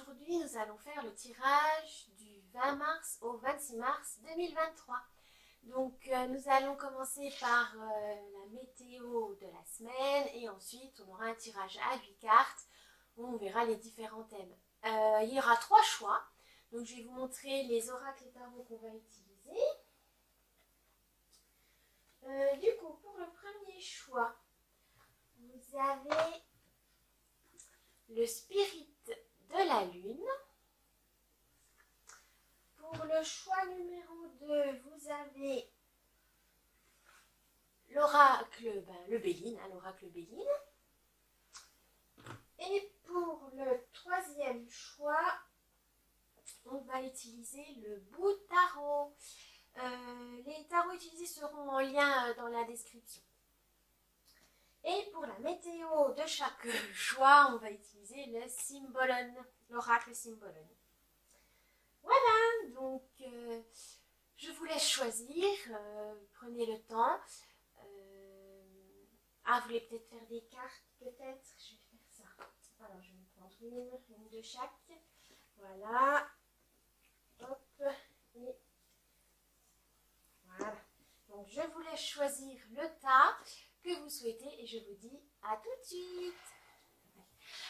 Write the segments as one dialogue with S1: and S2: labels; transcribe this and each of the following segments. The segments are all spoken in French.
S1: aujourd'hui nous allons faire le tirage du 20 mars au 26 mars 2023. Donc nous allons commencer par la météo de la semaine et ensuite on aura un tirage à 8 cartes où on verra les différents thèmes. Il y aura 3 choix, donc je vais vous montrer les oracles et tarots qu'on va utiliser. Du coup, pour le premier choix, vous avez le spirit de la lune. Pour le choix numéro 2, vous avez l'oracle, le Béline, l'oracle Béline. Et pour le troisième choix, on va utiliser le bout tarot. Les tarots utilisés seront en lien dans la description. Et pour la météo de chaque choix, on va utiliser le Symbolon, l'oracle Symbolon. Voilà, donc je vous laisse choisir, prenez le temps. Vous voulez peut-être faire des cartes, peut-être, je vais faire ça. Alors je vais me prendre une de chaque. Voilà, hop, et voilà. Donc je vous laisse choisir le tas que vous souhaitez et je vous dis à tout de suite.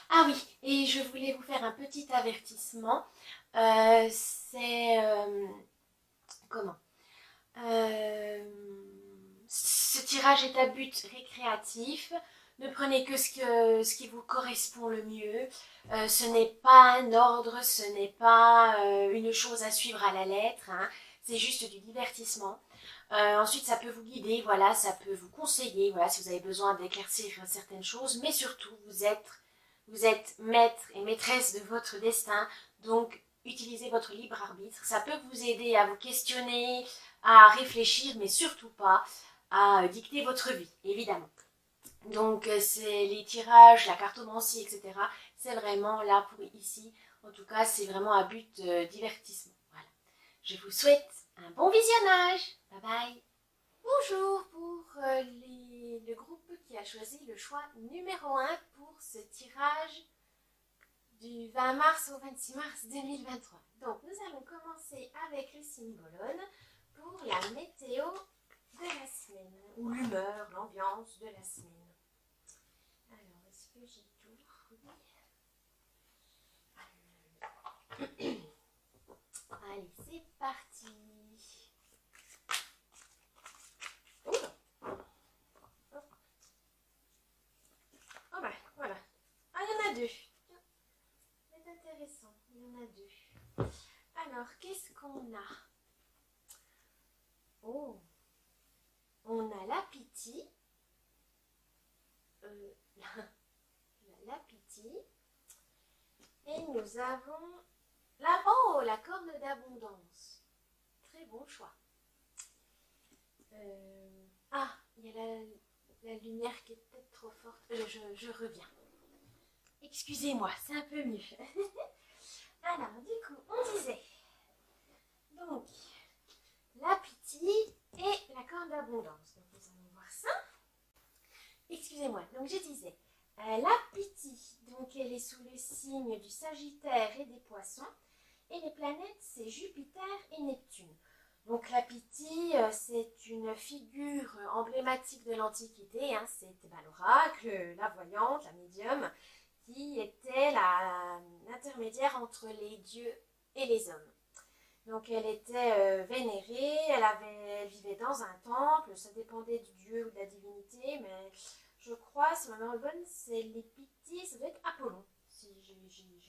S1: Ah oui, et je voulais vous faire un petit avertissement. Ce tirage est à but récréatif. Ne prenez que ce qui vous correspond le mieux. Ce n'est pas un ordre, ce n'est pas une chose à suivre à la lettre. C'est juste du divertissement. Ensuite, ça peut vous guider, voilà, ça peut vous conseiller, voilà, si vous avez besoin d'éclaircir certaines choses. Mais surtout, vous êtes maître et maîtresse de votre destin. Donc, utilisez votre libre arbitre. Ça peut vous aider à vous questionner, à réfléchir, mais surtout pas à dicter votre vie, évidemment. Donc, c'est les tirages, la cartomancie, etc. C'est vraiment là pour ici. En tout cas, c'est vraiment à but divertissement. Voilà. Je vous souhaite un bon visionnage. Bye bye. Bonjour pour le groupe qui a choisi le choix numéro 1 pour ce tirage du 20 mars au 26 mars 2023. Donc, nous allons commencer avec le Symbolon pour la météo de la semaine, ou l'humeur, l'ambiance de la semaine. Alors, est-ce que j'ai tout? Oui. Allez, c'est parti. Oh ben, voilà. Ah, il y en a deux. C'est intéressant, il y en a deux. Alors, qu'est-ce qu'on a? Oh, on a la pitié. La pitié. Et nous avons la corne d'abondance. Très bon choix. Il y a la lumière qui est peut-être trop forte. Je reviens. Excusez-moi, c'est un peu mieux. Alors, du coup, on disait. Donc, la pitié et la corne d'abondance. Donc, nous allons voir ça. Excusez-moi, donc je disais, la pitié, donc elle est sous le signe du Sagittaire et des Poissons, et les planètes, c'est Jupiter et Neptune. Donc la Pythie, c'est une figure emblématique de l'Antiquité, c'était l'oracle, la voyante, la médium, qui était l'intermédiaire entre les dieux et les hommes. Donc elle était vénérée, elle vivait dans un temple, ça dépendait du dieu ou de la divinité, mais je crois, si ma mémoire est bonne, c'est les Pythies, ça doit être Apollon, si j'ai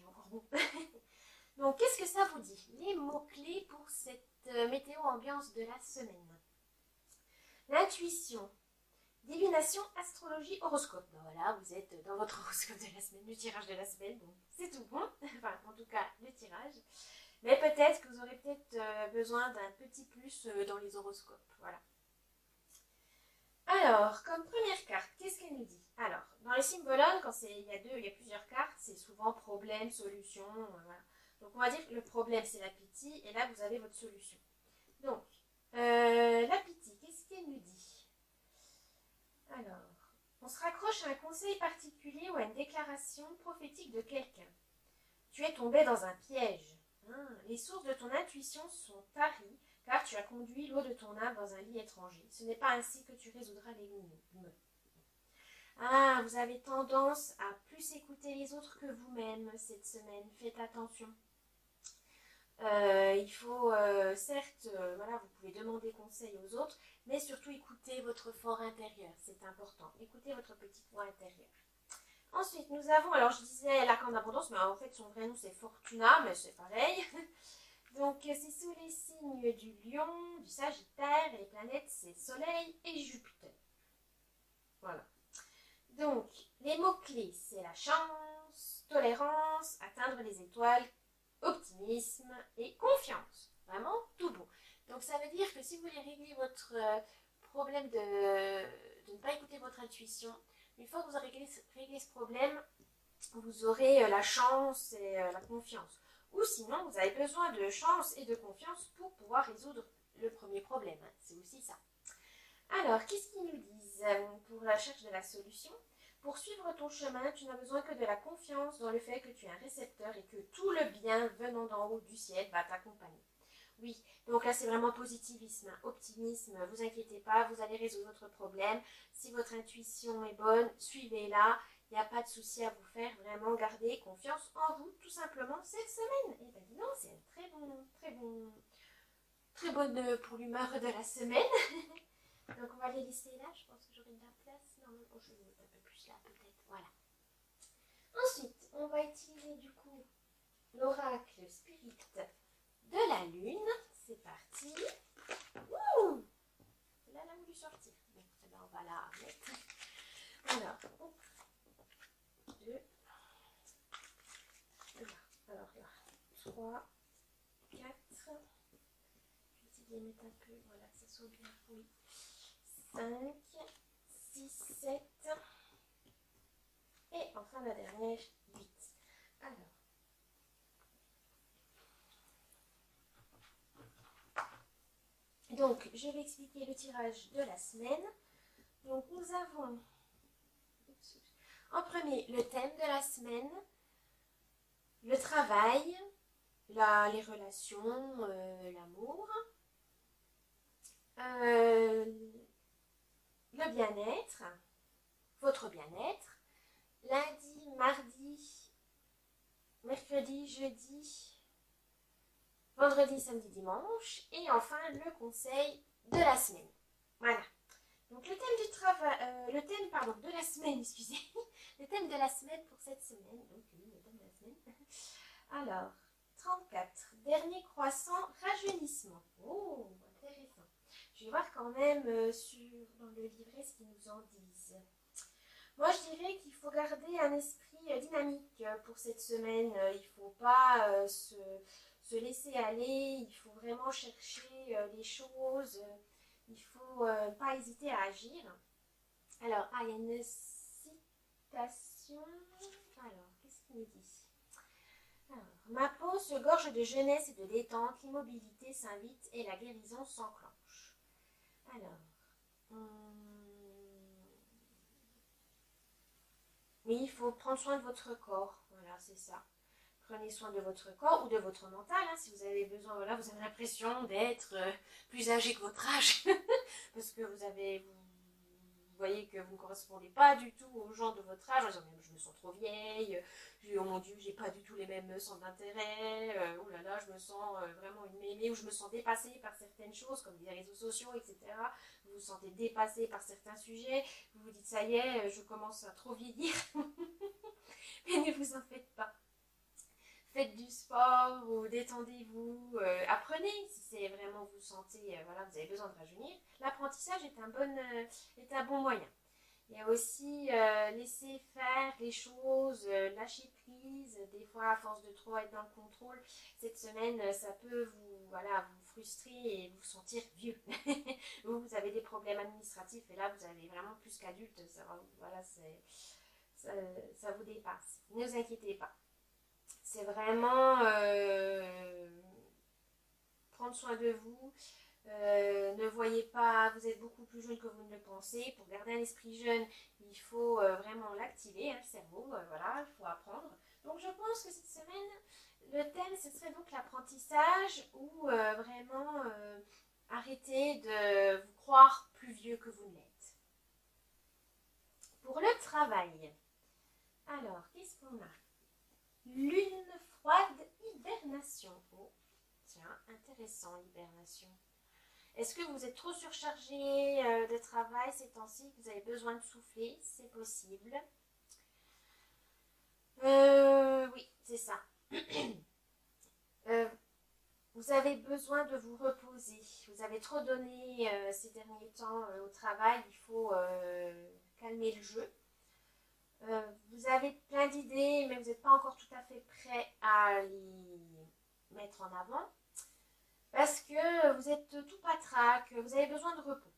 S1: encore bon. Donc qu'est-ce que ça vous dit? Les mots-clés pour cette météo ambiance de la semaine. L'intuition, divination, astrologie, horoscope. Ben voilà, vous êtes dans votre horoscope de la semaine, le tirage de la semaine, donc c'est tout bon, enfin en tout cas le tirage. Mais peut-être que vous aurez peut-être besoin d'un petit plus dans les horoscopes. Voilà. Alors, comme première carte, qu'est-ce qu'elle nous dit? Alors, dans les Symbolon, quand il y a plusieurs cartes, c'est souvent problème, solution. Voilà. Donc, on va dire que le problème, c'est la pitié, et là, vous avez votre solution. Donc, la pitié, qu'est-ce qu'elle nous dit? Alors, on se raccroche à un conseil particulier ou à une déclaration prophétique de quelqu'un. Tu es tombé dans un piège. Les sources de ton intuition sont taries, car tu as conduit l'eau de ton âme dans un lit étranger. Ce n'est pas ainsi que tu résoudras l'énigme. Vous avez tendance à plus écouter les autres que vous-même cette semaine. Faites attention. Il faut, certes, voilà, vous pouvez demander conseil aux autres, mais surtout écouter votre fort intérieur. C'est important. Écoutez votre petite voix intérieure. Ensuite, nous avons, alors je disais l'arcane d'abondance, mais en fait son vrai nom c'est Fortuna, mais c'est pareil. Donc c'est sous les signes du Lion, du Sagittaire, et les planètes c'est Soleil et Jupiter. Voilà. Donc, les mots-clés, c'est la chance, tolérance, atteindre les étoiles, optimisme et confiance. Vraiment tout beau. Donc ça veut dire que si vous voulez régler votre problème de ne pas écouter votre intuition, une fois que vous aurez réglé ce problème, vous aurez la chance et la confiance. Ou sinon, vous avez besoin de chance et de confiance pour pouvoir résoudre le premier problème. C'est aussi ça. Alors, qu'est-ce qu'ils nous disent pour la recherche de la solution? Pour suivre ton chemin, tu n'as besoin que de la confiance dans le fait que tu es un récepteur et que tout le bien venant d'en haut du ciel va t'accompagner. Oui, donc là c'est vraiment positivisme, optimisme, vous inquiétez pas, vous allez résoudre votre problème. Si votre intuition est bonne, suivez-la, il n'y a pas de souci à vous faire, vraiment gardez confiance en vous tout simplement cette semaine. Et bien dis donc, c'est une très bonne pour l'humeur de la semaine. Donc on va les laisser là, je pense que j'aurai de la place. Normalement je vais mettre un peu plus là peut-être, voilà. Ensuite, on va utiliser du coup l'oracle spirit de la lune. C'est parti. Ouh, là, elle a voulu sortir. Bon, eh ben, on va la mettre. Alors, 2. Alors là, 3, 4. Je vais essayer de les mettre un peu, voilà, que ça soit bien. Oui. 5, 6, 7. Et enfin la dernière, 8. Alors. Donc, je vais expliquer le tirage de la semaine. Donc, nous avons en premier le thème de la semaine, le travail, les relations, l'amour, le bien-être, votre bien-être, lundi, mardi, mercredi, jeudi, vendredi, samedi, dimanche, et enfin le conseil de la semaine. Voilà. Donc le thème du travail, de la semaine, excusez, le thème de la semaine pour cette semaine. Donc oui, le thème de la semaine. Alors, 34, dernier croissant, rajeunissement. Oh, intéressant. Je vais voir quand même dans le livret ce qu'ils nous en disent. Moi, je dirais qu'il faut garder un esprit dynamique pour cette semaine. Il ne faut pas se laisser aller. Il faut vraiment chercher les choses. Il ne faut pas hésiter à agir. Alors, il y a une citation. Alors, qu'est-ce qu'il nous dit? Alors, ma peau se gorge de jeunesse et de détente. L'immobilité s'invite et la guérison s'enclenche. Alors, oui, il faut prendre soin de votre corps. Voilà, c'est ça. Prenez soin de votre corps ou de votre mental. Si vous avez besoin, voilà, vous avez l'impression d'être plus âgé que votre âge. Parce que vous voyez que vous ne correspondez pas du tout aux gens de votre âge. Je me sens trop vieille. Oh mon Dieu, j'ai pas du tout les mêmes centres d'intérêt. Oh là là, je me sens vraiment une mémé. Ou je me sens dépassée par certaines choses, comme les réseaux sociaux, etc. Vous vous sentez dépassé par certains sujets. Vous vous dites, ça y est, je commence à trop vieillir. Mais ne vous en faites pas. Faites du sport ou détendez-vous, apprenez si c'est vraiment vous sentez, voilà, vous avez besoin de rajeunir. L'apprentissage est un bon moyen. Il y a aussi laisser faire les choses, lâcher prise. Des fois, à force de trop être dans le contrôle, cette semaine, ça peut vous frustrer et vous sentir vieux. Vous avez des problèmes administratifs et là, vous avez vraiment plus qu'adulte, ça vous dépasse. Ne vous inquiétez pas. C'est vraiment prendre soin de vous. Ne voyez pas, vous êtes beaucoup plus jeune que vous ne le pensez. Pour garder un esprit jeune, il faut vraiment l'activer, le cerveau. Voilà, il faut apprendre. Donc je pense que cette semaine, le thème, ce serait donc l'apprentissage ou vraiment arrêter de vous croire plus vieux que vous ne l'êtes. Pour le travail, alors, qu'est-ce qu'on a? Lune froide, hibernation. Oh, tiens, intéressant, l'hibernation. Est-ce que vous êtes trop surchargé de travail ces temps-ci, que vous avez besoin de souffler? C'est possible. Oui, c'est ça. Vous avez besoin de vous reposer. Vous avez trop donné ces derniers temps au travail. Il faut calmer le jeu. Vous avez plein d'idées, mais vous n'êtes pas encore tout à fait prêt à les mettre en avant. Parce que vous êtes tout patraque, vous avez besoin de repos.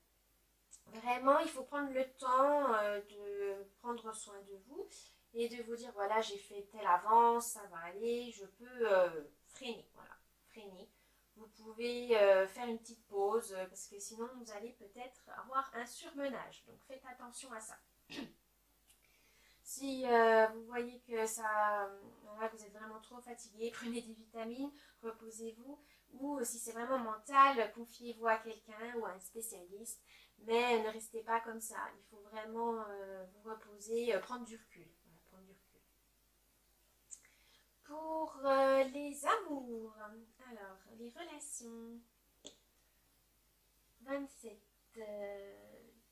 S1: Vraiment, il faut prendre le temps de prendre soin de vous et de vous dire, voilà, j'ai fait telle avance, ça va aller, je peux freiner, voilà, freiner. Vous pouvez faire une petite pause parce que sinon vous allez peut-être avoir un surmenage. Donc faites attention à ça. Si vous voyez que ça, voilà, vous êtes vraiment trop fatigué, prenez des vitamines, reposez-vous. Ou si c'est vraiment mental, confiez-vous à quelqu'un ou à un spécialiste. Mais ne restez pas comme ça. Il faut vraiment vous reposer, prendre du recul. Voilà, prendre du recul. Pour les amours, alors les relations. 27.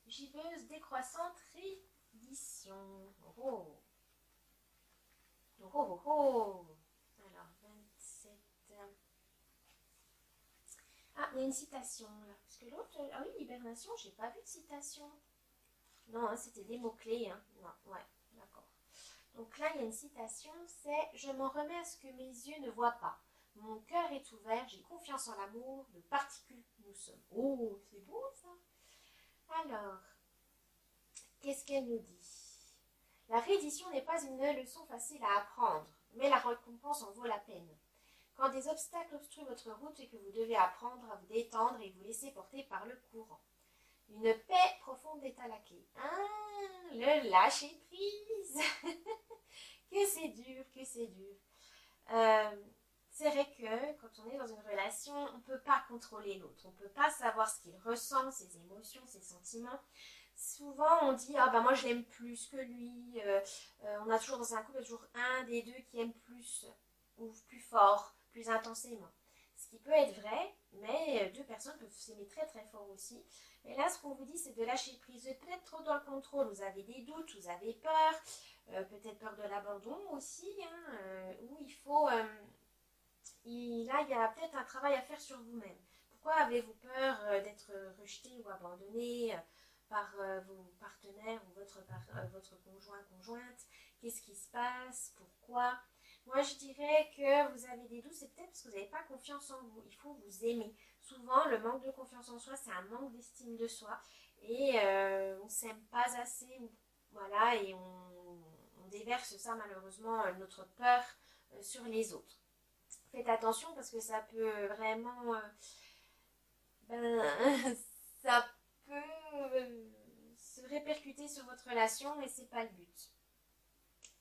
S1: Giveuse décroissante réédition. Oh. Oh oh oh. Alors 27. Ah, il y a une citation là. Parce que l'autre, ah oui, hibernation, j'ai pas vu de citation. Non, hein, c'était des mots-clés. Hein. Non, ouais, d'accord. Donc là, il y a une citation, c'est « Je m'en remets à ce que mes yeux ne voient pas. Mon cœur est ouvert, j'ai confiance en l'amour, de particules nous sommes. » Oh, c'est beau ça. Alors, qu'est-ce qu'elle nous dit? La réédition n'est pas une leçon facile à apprendre, mais la récompense en vaut la peine. Quand des obstacles obstruent votre route et que vous devez apprendre à vous détendre et vous laisser porter par le courant. Une paix profonde est à la clé. Ah, le lâcher prise. Que c'est dur, que c'est dur. C'est vrai que quand on est dans une relation, on ne peut pas contrôler l'autre. On ne peut pas savoir ce qu'il ressent, ses émotions, ses sentiments. Souvent, on dit « Ah ben moi, je l'aime plus que lui. » On a toujours dans un couple, toujours un des deux qui aime plus ou plus fort, plus intensément. Ce qui peut être vrai, mais deux personnes peuvent s'aimer très très fort aussi. Mais là, ce qu'on vous dit, c'est de lâcher prise. Vous êtes peut-être trop dans le contrôle, vous avez des doutes, vous avez peur, peut-être peur de l'abandon aussi, hein, où il faut... là, il y a peut-être un travail à faire sur vous-même. Pourquoi avez-vous peur d'être rejeté ou abandonné par vos partenaires ou votre conjoint, conjointe? Qu'est-ce qui se passe? Pourquoi? Moi, je dirais que vous avez des doutes, c'est peut-être parce que vous n'avez pas confiance en vous. Il faut vous aimer. Souvent, le manque de confiance en soi, c'est un manque d'estime de soi. Et on ne s'aime pas assez. Voilà, et on déverse ça, malheureusement, notre peur sur les autres. Faites attention parce que ça peut vraiment... ça peut se répercuter sur votre relation et c'est pas le but.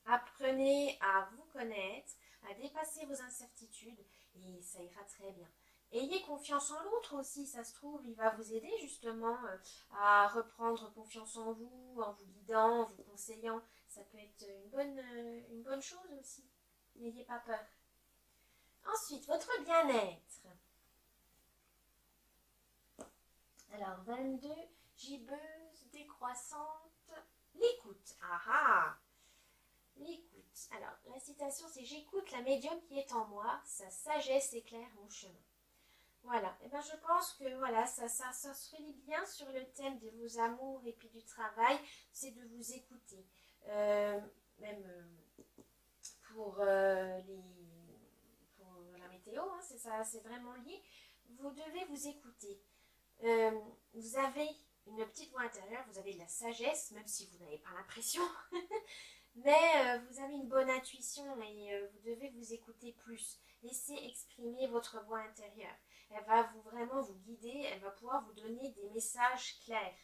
S1: Apprenez à vous connaître, à dépasser vos incertitudes et ça ira très bien. Ayez confiance en l'autre aussi, ça se trouve, il va vous aider justement à reprendre confiance en vous guidant, en vous conseillant. Ça peut être une bonne chose aussi. N'ayez pas peur. Ensuite, votre bien-être. Alors, 22, gibbeuse, décroissante, l'écoute. Ah ah! L'écoute. Alors, la citation, c'est « J'écoute la médium qui est en moi, sa sagesse éclaire mon chemin. » Voilà. Et bien, je pense que voilà, ça se relie bien sur le thème de vos amours et puis du travail, c'est de vous écouter. Même pour la météo, hein, c'est ça, c'est vraiment lié. Vous devez vous écouter. Vous avez une petite voix intérieure, vous avez de la sagesse, même si vous n'avez pas l'impression. Mais vous avez une bonne intuition et vous devez vous écouter plus. Laissez exprimer votre voix intérieure. Elle va vraiment vous guider, elle va pouvoir vous donner des messages clairs.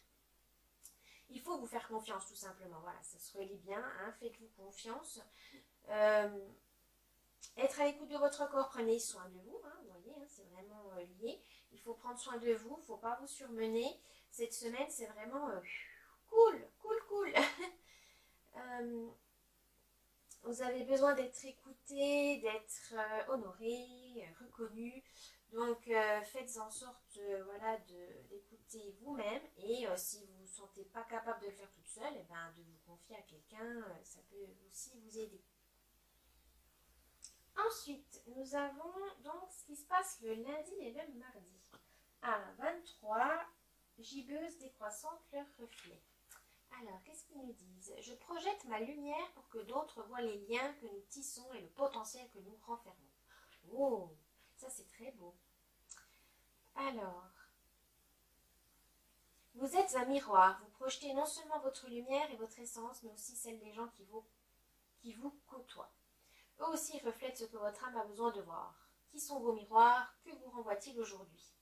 S1: Il faut vous faire confiance tout simplement, voilà, ça se relie bien, hein, faites-vous confiance. Être à l'écoute de votre corps, prenez soin de vous, hein, vous voyez, hein, c'est vraiment lié. Il faut prendre soin de vous, il ne faut pas vous surmener. Cette semaine, c'est vraiment cool, cool, cool. Vous avez besoin d'être écouté, d'être honoré, reconnu. Donc faites en sorte voilà, d'écouter vous-même et si vous ne vous sentez pas capable de le faire toute seule, eh ben, de vous confier à quelqu'un, ça peut aussi vous aider. Ensuite, nous avons donc ce qui se passe le lundi et le mardi. Alors, 23, gibbeuse décroissante, leur reflet. Alors, qu'est-ce qu'ils nous disent? Je projette ma lumière pour que d'autres voient les liens que nous tissons et le potentiel que nous renfermons. Oh, ça c'est très beau. Alors, vous êtes un miroir. Vous projetez non seulement votre lumière et votre essence, mais aussi celle des gens qui vous côtoient. Eux aussi reflètent ce que votre âme a besoin de voir. Qui sont vos miroirs? Que vous renvoient-ils aujourd'hui?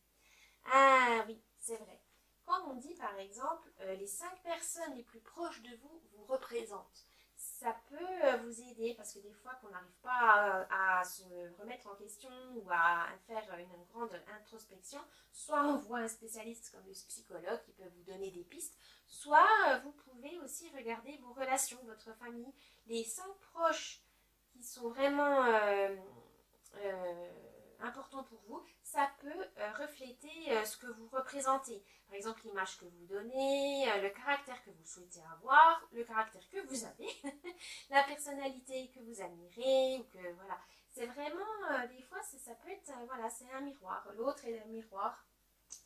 S1: Ah oui, c'est vrai. Quand on dit par exemple les 5 personnes les plus proches de vous vous représentent, ça peut vous aider parce que des fois qu'on n'arrive pas à se remettre en question ou à faire une grande introspection, soit on voit un spécialiste comme le psychologue qui peut vous donner des pistes, soit vous pouvez aussi regarder vos relations, votre famille, les 5 proches qui sont vraiment importants pour vous, ça peut refléter ce que vous représentez. Par exemple, l'image que vous donnez, le caractère que vous souhaitez avoir, le caractère que vous avez, la personnalité que vous admirez, ou que voilà. C'est vraiment, des fois, ça peut être, voilà, c'est un miroir. L'autre est un miroir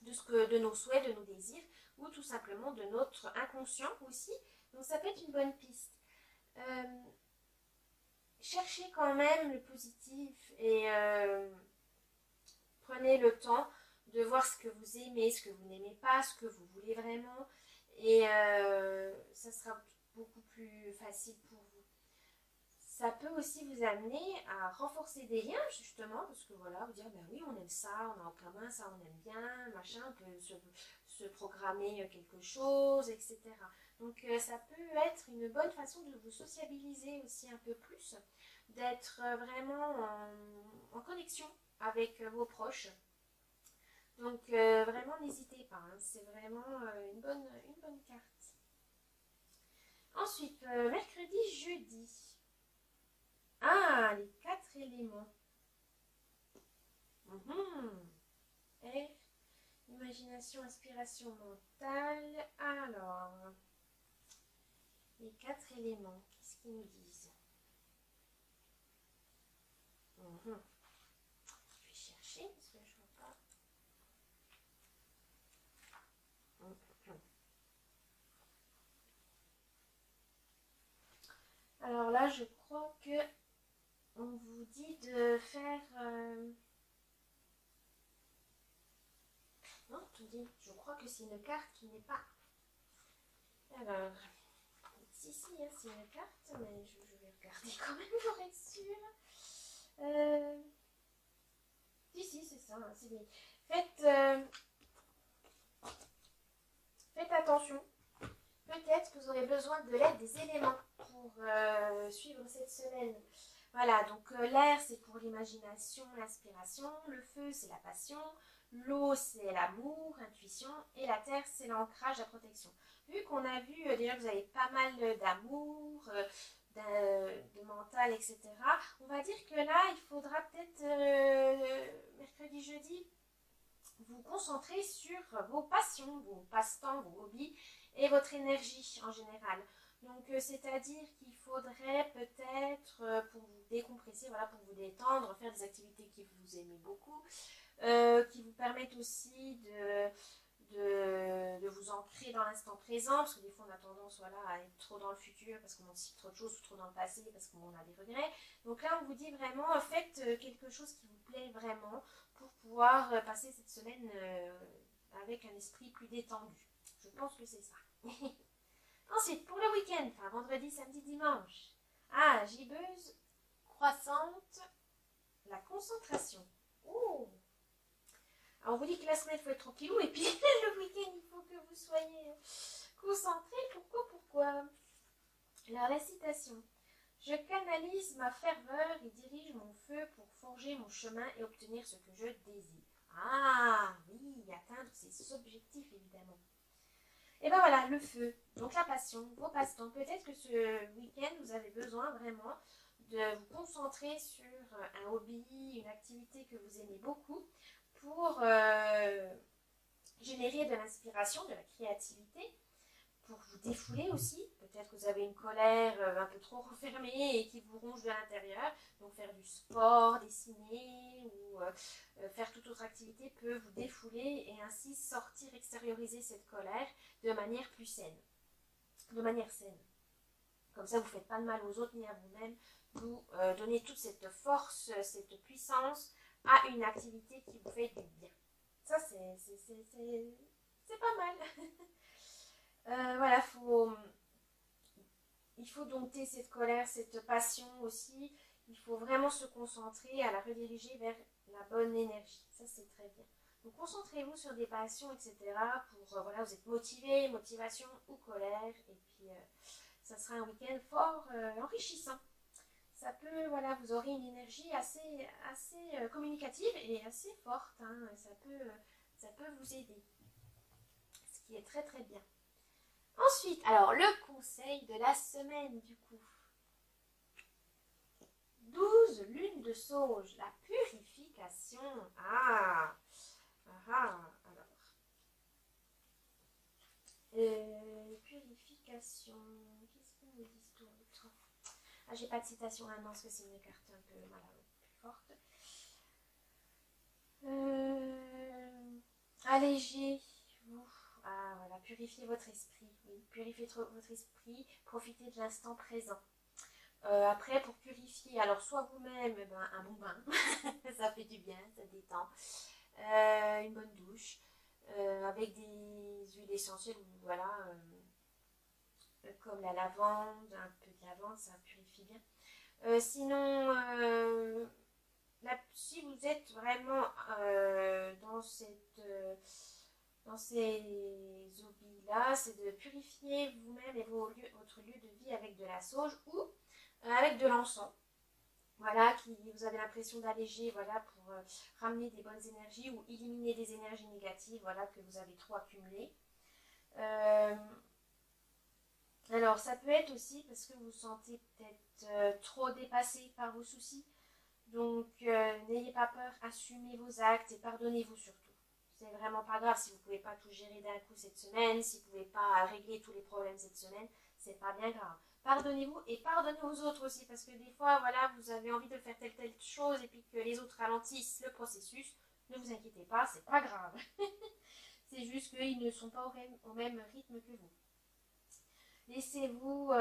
S1: de nos souhaits, de nos désirs, ou tout simplement de notre inconscient aussi. Donc ça peut être une bonne piste. Cherchez quand même le positif et prenez le temps de voir ce que vous aimez, ce que vous n'aimez pas, ce que vous voulez vraiment et ça sera beaucoup plus facile pour vous. Ça peut aussi vous amener à renforcer des liens justement parce que voilà, vous dire ben oui on aime ça, on a en commun ça, on aime bien, machin, on peut se programmer quelque chose, etc. Donc ça peut être une bonne façon de vous sociabiliser aussi un peu plus, d'être vraiment en connexion avec vos proches. Donc vraiment n'hésitez pas, hein, c'est vraiment une bonne carte. Ensuite, mercredi, jeudi. Ah, les 4 éléments. Air, imagination, inspiration mentale. Alors, les 4 éléments, qu'est-ce qu'ils nous disent? Je vais chercher parce que je vois pas. Alors là, je crois que on vous dit de faire... Non, attendez, je crois que c'est une carte qui n'est pas... Alors, si, hein, c'est une carte, mais je vais regarder quand même pour être sûre. Si, c'est ça. Hein, faites attention. Peut-être que vous aurez besoin de l'aide des éléments pour suivre cette semaine. Voilà, donc l'air, c'est pour l'imagination, l'inspiration. Le feu, c'est la passion. L'eau, c'est l'amour, intuition. Et la terre, c'est l'ancrage, la protection. Vu qu'on a vu déjà que vous avez pas mal d'amour, de mental, etc. On va dire que là, il faudra peut-être mercredi, jeudi, vous concentrer sur vos passions, vos passe-temps, vos hobbies et votre énergie en général. Donc, c'est-à-dire qu'il faudrait peut-être, pour vous décompresser, voilà, pour vous détendre, faire des activités que vous aimez beaucoup, qui vous permettent aussi de vous ancrer dans l'instant présent, parce que des fois on a tendance voilà, à être trop dans le futur parce qu'on anticipe trop de choses, ou trop dans le passé parce qu'on a des regrets. Donc là on vous dit vraiment, faites quelque chose qui vous plaît vraiment pour pouvoir passer cette semaine avec un esprit plus détendu. Je pense que c'est ça. Ensuite, pour le week-end, enfin vendredi, samedi, dimanche. Ah, gibbeuse, croissante, la concentration. Oh! Alors on vous dit que la semaine il faut être tranquillou et puis le week-end il faut que vous soyez concentré pour Alors la citation. Je canalise ma ferveur et dirige mon feu pour forger mon chemin et obtenir ce que je désire. Ah oui, atteindre ses objectifs évidemment. Et ben voilà, le feu, donc la passion, vos passe-temps. Peut-être que ce week-end, vous avez besoin vraiment de vous concentrer sur un hobby, une activité que vous aimez beaucoup pour générer de l'inspiration, de la créativité, pour vous défouler aussi. Peut-être que vous avez une colère un peu trop renfermée et qui vous ronge de l'intérieur. Donc faire du sport, dessiner ou faire toute autre activité peut vous défouler et ainsi sortir, extérioriser cette colère de manière plus saine. De manière saine. Comme ça, vous ne faites pas de mal aux autres ni à vous-même. Vous donnez toute cette force, cette puissance à une activité qui vous fait du bien. Ça, c'est pas mal. Voilà, il faut dompter cette colère, cette passion aussi. Il faut vraiment se concentrer à la rediriger vers la bonne énergie. Ça, c'est très bien. Donc, concentrez-vous sur des passions, etc. Pour, voilà, vous êtes motivé, motivation ou colère. Et puis, ça sera un week-end fort enrichissant. Ça peut, voilà, vous aurez une énergie assez communicative et assez forte. Hein. Ça peut vous aider. Ce qui est très, très bien. Ensuite, alors le conseil de la semaine du coup. 12 lunes de sauge, la purification. Alors. Purification. Qu'est-ce qu'ils nous disent d'autre? Ah, j'ai pas de citation là, non, parce que c'est une carte un peu plus forte. Allégez-vous. Ah voilà, purifiez votre esprit. Oui, purifiez votre esprit, profitez de l'instant présent. Après, pour purifier, alors soit vous-même, un bon bain, ça fait du bien, ça détend. Une bonne douche, avec des huiles essentielles, voilà, comme la lavande, un peu de lavande, ça purifie bien. Sinon, si vous êtes vraiment dans ces hobbies-là, c'est de purifier vous-même et votre lieu de vie avec de la sauge ou avec de l'encens. Voilà, vous avez l'impression d'alléger, voilà, pour ramener des bonnes énergies ou éliminer des énergies négatives, voilà, que vous avez trop accumulées. Alors, ça peut être aussi parce que vous vous sentez peut-être trop dépassé par vos soucis. Donc, n'ayez pas peur, assumez vos actes et pardonnez-vous surtout. C'est vraiment pas grave si vous ne pouvez pas tout gérer d'un coup cette semaine, si vous ne pouvez pas régler tous les problèmes cette semaine, c'est pas bien grave. Pardonnez-vous et pardonnez aux autres aussi, parce que des fois, voilà, vous avez envie de faire telle chose et puis que les autres ralentissent le processus. Ne vous inquiétez pas, c'est pas grave. C'est juste qu'ils ne sont pas au même rythme que vous. Laissez-vous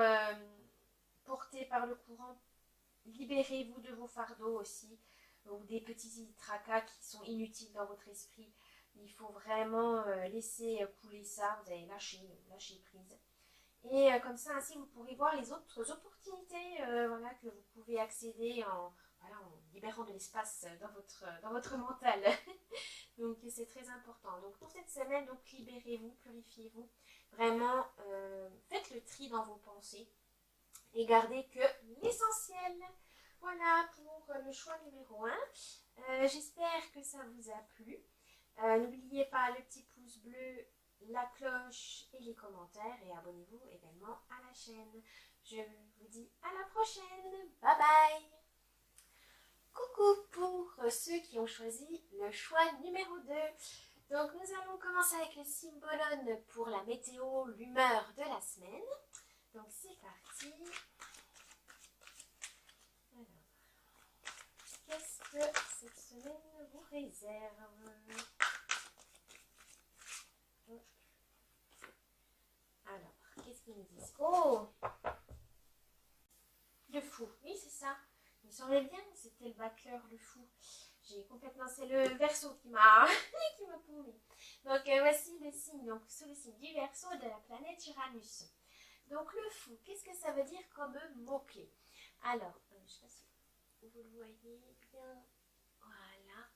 S1: porter par le courant. Libérez-vous de vos fardeaux aussi, ou des petits tracas qui sont inutiles dans votre esprit. Il faut vraiment laisser couler ça, vous allez lâcher prise. Et comme ça, ainsi, vous pourrez voir les autres opportunités voilà, que vous pouvez accéder en libérant de l'espace dans votre mental. Donc, c'est très important. Donc, pour cette semaine, donc, libérez-vous, purifiez-vous. Vraiment, faites le tri dans vos pensées et gardez que l'essentiel. Voilà pour le choix numéro 1. J'espère que ça vous a plu. N'oubliez pas le petit pouce bleu, la cloche et les commentaires et abonnez-vous également à la chaîne. Je vous dis à la prochaine. Bye bye. Coucou pour ceux qui ont choisi le choix numéro 2. Donc nous allons commencer avec le symbolone pour la météo, l'humeur de la semaine. Donc c'est parti. Alors, qu'est-ce que cette semaine vous réserve? Alors, qu'est-ce qu'ils nous disent? Oh, le fou, oui c'est ça. Il me semblait bien que c'était le battleur, le fou. J'ai complètement, c'est le Verseau qui m'a paumé. Donc voici le signe, donc sous le signe du Verseau de la planète Uranus. Donc le fou, qu'est-ce que ça veut dire comme mot-clé? Alors, je ne sais pas si vous le voyez bien. Voilà.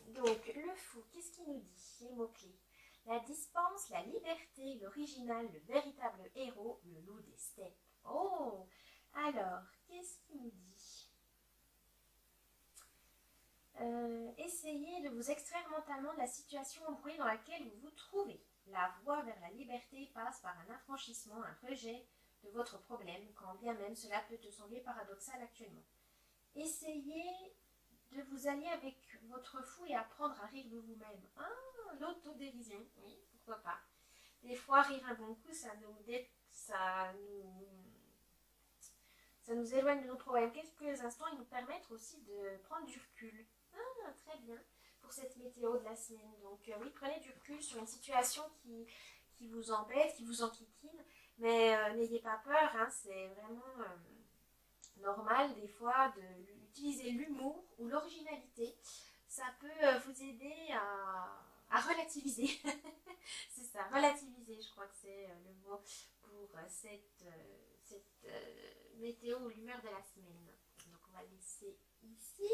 S1: Donc le fou, qu'est-ce qu'il nous dit? Les mots-clés. La dispense, la liberté, l'original, le véritable héros, le loup des steppes. Oh, alors, qu'est-ce qu'il nous dit? Essayez de vous extraire mentalement de la situation embrouillée dans laquelle vous vous trouvez. La voie vers la liberté passe par un affranchissement, un rejet de votre problème, quand bien même cela peut te sembler paradoxal actuellement. Essayez de vous allier avec votre fou et apprendre à rire de vous-même. Ah, l'autodérision, oui, pourquoi pas. Des fois, rire un bon coup, ça nous éloigne de nos problèmes. Quelques instants, ils nous permettent aussi de prendre du recul. Ah, très bien, pour cette météo de la semaine. Donc oui, prenez du recul sur une situation qui vous embête, qui vous enquiquine, mais n'ayez pas peur, hein, c'est vraiment normal des fois d'utiliser l'humour ou l'originalité. Ça peut vous aider à relativiser. C'est ça, relativiser, je crois que c'est le mot pour cette météo ou l'humeur de la semaine. Donc on va laisser ici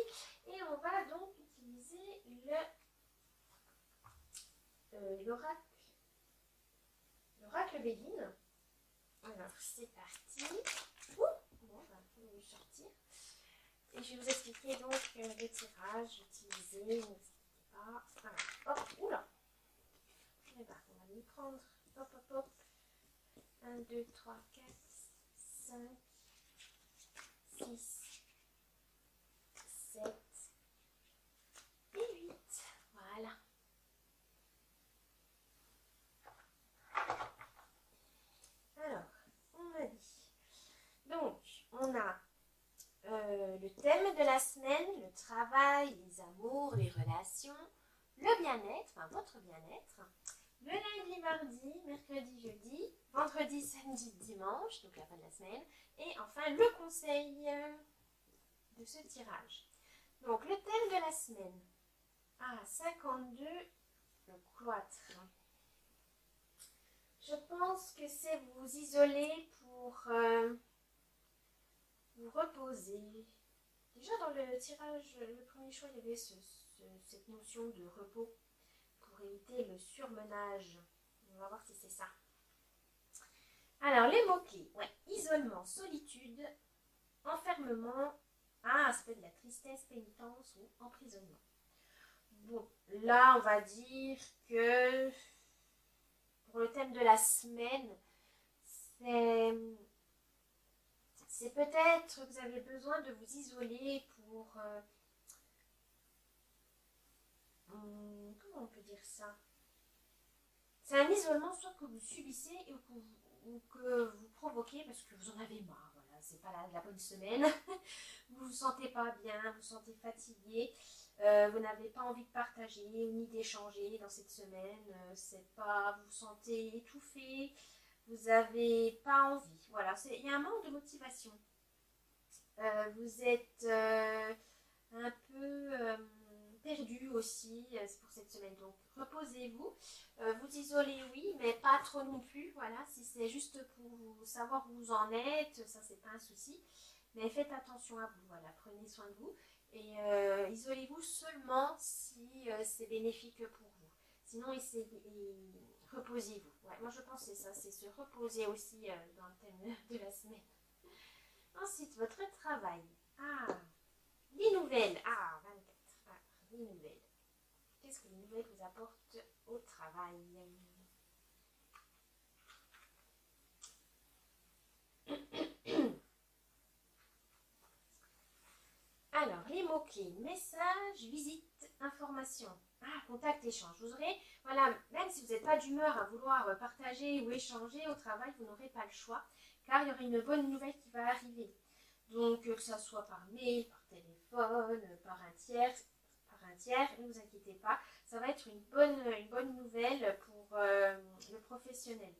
S1: et on va donc utiliser l'oracle Béline. Alors c'est parti. Ouh, bon, on va le sortir. Et je vais vous expliquer donc le tirage utilisé. N'hésitez pas. Voilà. Hop, oula. Et ben, on va y prendre. Hop, hop, hop. 1, 2, 3, 4, 5, 6, 7 et 8. Voilà. Alors, on m'a dit. Donc, on a le thème de la semaine, le travail, les amours, les relations, le bien-être, enfin votre bien-être, le lundi, mardi, mercredi, jeudi, vendredi, samedi, dimanche, donc la fin de la semaine, et enfin le conseil de ce tirage. Donc le thème de la semaine, 52, le cloître. Je pense que c'est vous isoler pour vous reposer. Déjà dans le tirage, le premier choix, il y avait cette notion de repos pour éviter le surmenage. On va voir si c'est ça. Alors les mots-clés, ouais, isolement, solitude, enfermement, ça peut être de la tristesse, pénitence ou emprisonnement. Bon, là on va dire que pour le thème de la semaine, c'est peut-être que vous avez besoin de vous isoler pour... comment on peut dire ça? C'est un isolement soit que vous subissez ou que vous provoquez parce que vous en avez marre. Voilà, c'est pas la bonne semaine. Vous vous sentez pas bien, vous vous sentez fatigué. Vous n'avez pas envie de partager ni d'échanger dans cette semaine. Vous vous sentez étouffé. Vous n'avez pas envie. Voilà, il y a un manque de motivation. Vous êtes un peu perdu aussi, c'est pour cette semaine. Donc reposez-vous, vous isolez oui, mais pas trop non plus. Voilà, si c'est juste pour savoir où vous en êtes, ça c'est pas un souci. Mais faites attention à vous. Voilà, prenez soin de vous et isolez-vous seulement si c'est bénéfique pour vous. Sinon, reposez-vous. Ouais, moi je pense que c'est ça, c'est se reposer aussi dans le thème de la semaine. Ensuite, votre travail. Les nouvelles. 24. Les nouvelles. Qu'est-ce que les nouvelles vous apportent au travail? Alors, les mots-clés. Message, visite, information. Contact, échange. Vous aurez, voilà, même si vous n'êtes pas d'humeur à vouloir partager ou échanger au travail, vous n'aurez pas le choix, car il y aura une bonne nouvelle qui va arriver. Donc, que ça soit par mail, par téléphone, par un tiers, ne vous inquiétez pas. Ça va être une bonne nouvelle pour le professionnel.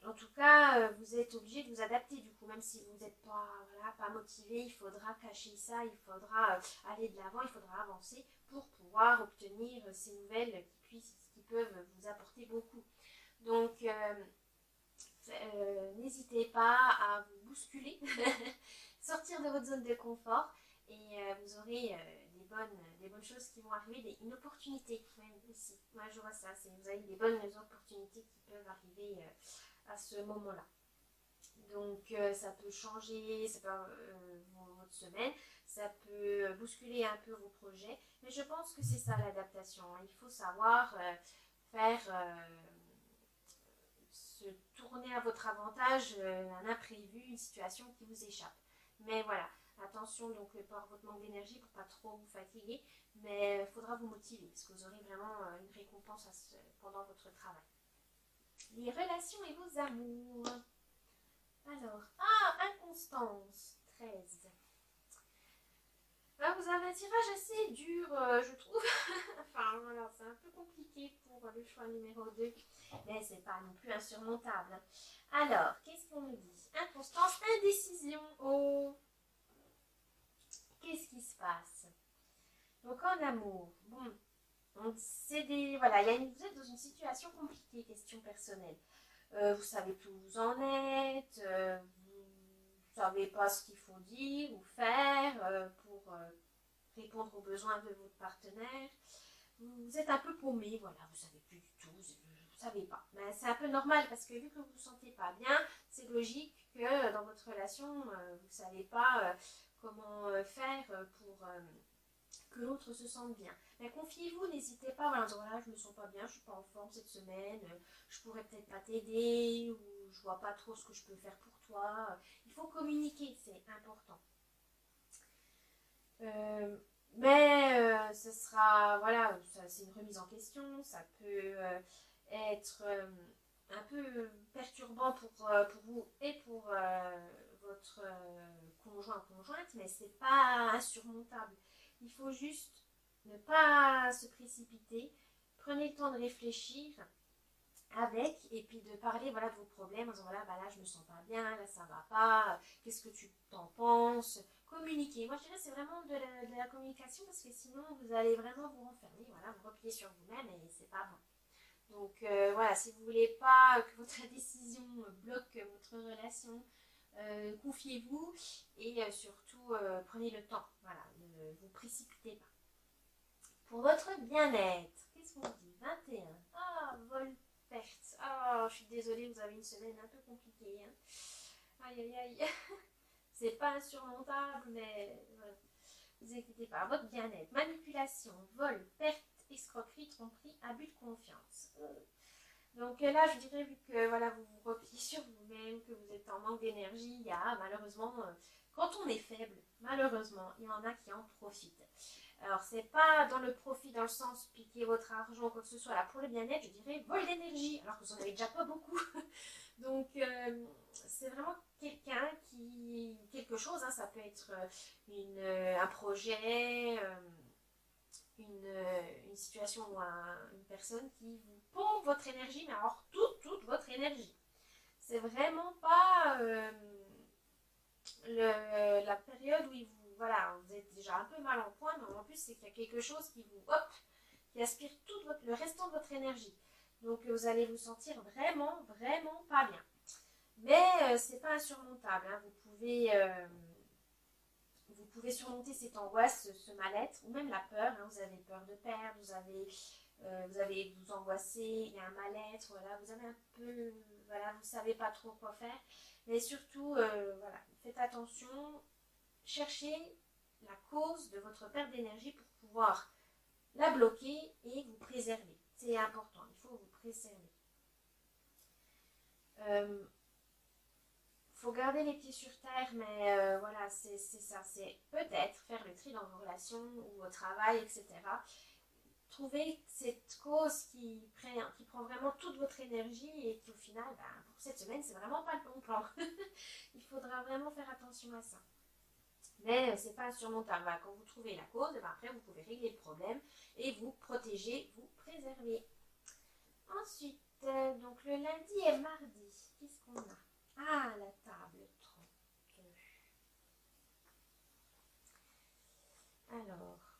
S1: En tout cas, vous êtes obligé de vous adapter du coup, même si vous n'êtes pas motivé, il faudra cacher ça, il faudra aller de l'avant, il faudra avancer pour pouvoir obtenir ces nouvelles qui peuvent vous apporter beaucoup. Donc, n'hésitez pas à vous bousculer, sortir de votre zone de confort et vous aurez des des bonnes choses qui vont arriver, une opportunité même ici. Moi je vois ça, vous avez des bonnes opportunités qui peuvent arriver à ce moment-là. Donc ça peut changer votre semaine, ça peut bousculer un peu vos projets, mais je pense que c'est ça l'adaptation. Il faut savoir faire se tourner à votre avantage un imprévu, une situation qui vous échappe. Mais voilà, attention donc par votre manque d'énergie pour pas trop vous fatiguer, mais il faudra vous motiver parce que vous aurez vraiment une récompense pendant votre travail. Les relations et vos amours. Alors, inconstance, 13. Là, vous avez un tirage assez dur, je trouve. Enfin, voilà, c'est un peu compliqué pour le choix numéro 2, mais c'est pas non plus insurmontable. Alors, qu'est-ce qu'on nous dit? Inconstance, indécision. Oh, qu'est-ce qui se passe? Donc, en amour, bon, c'est voilà, vous êtes dans une situation compliquée, question personnelle. Vous savez plus où vous en êtes, vous savez pas ce qu'il faut dire ou faire pour répondre aux besoins de votre partenaire. Vous êtes un peu paumé, voilà, vous savez plus du tout, vous savez pas. Mais c'est un peu normal parce que vu que vous vous sentez pas bien, c'est logique que dans votre relation, vous savez pas comment faire pour que l'autre se sente bien. Mais confiez-vous, n'hésitez pas en disant voilà, je me sens pas bien, je suis pas en forme cette semaine, je pourrais peut-être pas t'aider ou je vois pas trop ce que je peux faire pour toi. Il faut communiquer, c'est important. Mais ce sera, voilà, c'est une remise en question, ça peut être un peu perturbant pour vous et pour votre conjoint ou conjointe, mais c'est pas insurmontable. Il faut juste ne pas se précipiter, prenez le temps de réfléchir avec et puis de parler voilà de vos problèmes en disant voilà bah là je me sens pas bien, là ça va pas, qu'est-ce que tu t'en penses, communiquer. Moi je dirais c'est vraiment de la communication parce que sinon vous allez vraiment vous renfermer, voilà, vous replier sur vous-même et c'est pas bon. Donc voilà, si vous voulez pas que votre décision bloque votre relation, confiez-vous et surtout prenez le temps, voilà, ne vous précipitez pas. Pour votre bien-être, qu'est-ce qu'on dit? 21. Vol perte. Je suis désolée, vous avez une semaine un peu compliquée. Hein. Aïe, aïe, aïe. C'est pas insurmontable, mais voilà. Vous inquiétez pas. Votre bien-être, manipulation, vol, perte, escroquerie, tromperie, abus de confiance. Donc là, je dirais, vu que voilà, vous vous repliez sur vous-même, que vous êtes en manque d'énergie, il y a malheureusement, quand on est faible, malheureusement, il y en a qui en profitent. Alors, c'est pas dans le profit, dans le sens piquer votre argent ou quoi que ce soit. Là, pour le bien-être, je dirais vol d'énergie, alors que vous n'en avez déjà pas beaucoup. Donc, c'est vraiment quelque chose, hein, ça peut être un projet, une situation ou une personne qui vous pompe votre énergie, mais alors toute votre énergie. C'est vraiment pas la période où voilà, vous êtes déjà un peu mal en point, mais en plus c'est qu'il y a quelque chose qui aspire le restant de votre énergie. Donc vous allez vous sentir vraiment, vraiment pas bien. Mais c'est pas insurmontable, hein. Vous pouvez surmonter cette angoisse, ce mal-être, ou même la peur. Hein. Vous avez peur de perdre, vous angoissez, il y a un mal-être, voilà, vous avez un peu, voilà, vous savez pas trop quoi faire. Mais surtout, voilà, faites attention, cherchez la cause de votre perte d'énergie pour pouvoir la bloquer et vous préserver. C'est important, il faut vous préserver. Faut garder les pieds sur terre, mais voilà, c'est ça, c'est peut-être faire le tri dans vos relations ou au travail, etc. Trouver cette cause qui prend vraiment toute votre énergie et qui au final, pour cette semaine, c'est vraiment pas le bon plan. Il faudra vraiment faire attention à ça. Mais c'est pas insurmontable. Voilà, quand vous trouvez la cause, après vous pouvez régler le problème et vous protéger, vous préserver. Ensuite, donc le lundi et mardi, qu'est-ce qu'on a? La table 32. Alors,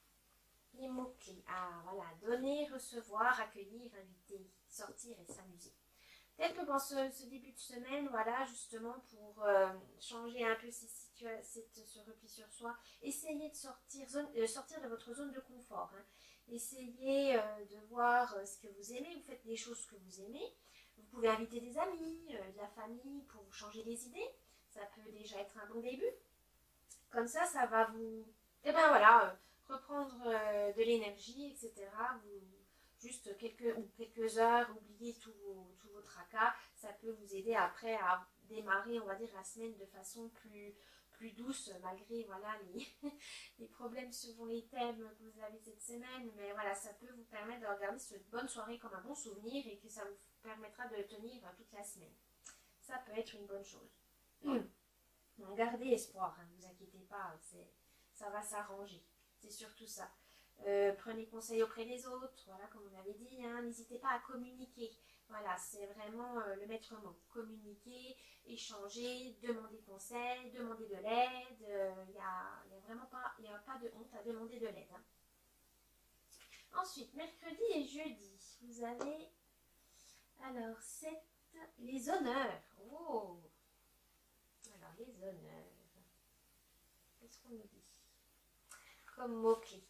S1: les mots-clés. Voilà, donner, recevoir, accueillir, inviter, sortir et s'amuser. Peut-être que dans ce début de semaine, voilà, justement pour changer un peu ces situations ce repli sur soi. Essayez de sortir de votre zone de confort. Hein. Essayez de voir ce que vous aimez. Vous faites des choses que vous aimez. Vous pouvez inviter des amis, de la famille pour vous changer les idées. Ça peut déjà être un bon début. Comme ça va vous, reprendre de l'énergie, etc. Juste quelques heures, oubliez tous vos tracas. Ça peut vous aider après à démarrer, on va dire, la semaine de façon plus douce, malgré les problèmes selon les thèmes que vous avez cette semaine. Mais voilà, ça peut vous permettre de regarder cette bonne soirée comme un bon souvenir et que ça vous permettra de tenir toute la semaine. Ça peut être une bonne chose. Donc, gardez espoir, hein, ne vous inquiétez pas, ça va s'arranger. C'est surtout ça. Prenez conseil auprès des autres, voilà, comme on avait dit, hein, n'hésitez pas à communiquer. Voilà, c'est vraiment le maître mot. Communiquer, échanger, demander conseil, demander de l'aide. Il n'y a pas de honte à demander de l'aide. Hein. Ensuite, mercredi et jeudi, vous avez alors les honneurs. Oh, alors les honneurs. Qu'est-ce qu'on nous dit comme mot-clé?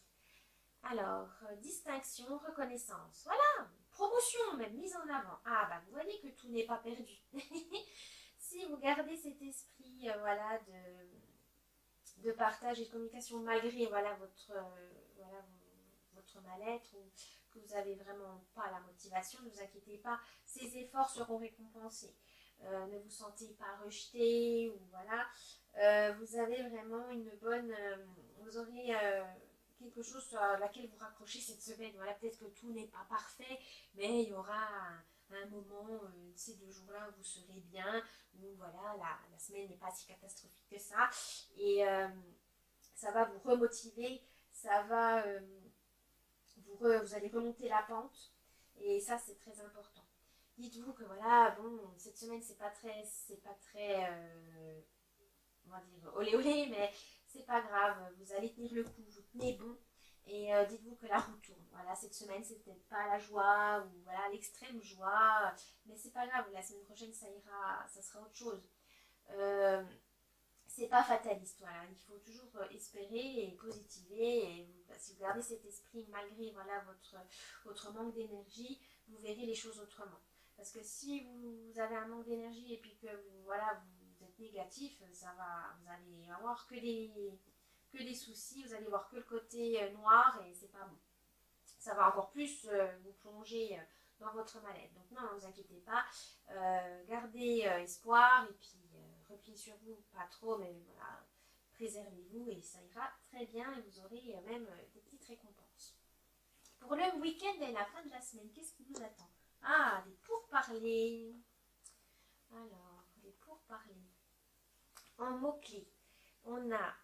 S1: Alors, distinction, reconnaissance. Voilà, promotion même, mise en avant. Ah, bah vous voyez que tout n'est pas perdu. Si vous gardez cet esprit de partage et de communication malgré votre mal-être ou que vous n'avez vraiment pas la motivation, ne vous inquiétez pas, ces efforts seront récompensés. Ne vous sentez pas rejeté ou voilà. Vous avez vraiment une bonne... vous aurez... quelque chose à laquelle vous raccrochez cette semaine. Voilà, peut-être que tout n'est pas parfait, mais il y aura un moment, ces 2 jours-là, où vous serez bien, où voilà, la semaine n'est pas si catastrophique que ça. Et ça va vous remotiver, ça va vous allez remonter la pente. Et ça, c'est très important. Dites-vous que voilà, bon, cette semaine, c'est pas très on va dire olé olé, mais c'est pas grave, vous allez tenir le coup, vous tenez bon et dites-vous que la roue tourne. Voilà, cette semaine c'est peut-être pas la joie ou voilà l'extrême joie, mais c'est pas grave, la semaine prochaine ça ira, ça sera autre chose. C'est pas fataliste, voilà, il faut toujours espérer et positiver et si vous gardez cet esprit malgré voilà votre manque d'énergie, vous verrez les choses autrement. Parce que si vous avez un manque d'énergie et puis que vous êtes négatif, vous allez avoir que des soucis, vous allez voir que le côté noir et c'est pas bon. Ça va encore plus vous plonger dans votre mal-être. Donc non, ne vous inquiétez pas, gardez espoir et puis repliez sur vous, pas trop, mais voilà, préservez-vous et ça ira très bien et vous aurez même des petites récompenses. Pour le week-end et la fin de la semaine, qu'est-ce qui vous attend? Ah, des pourparlers. Alors, les pourparlers. En mots-clés, on a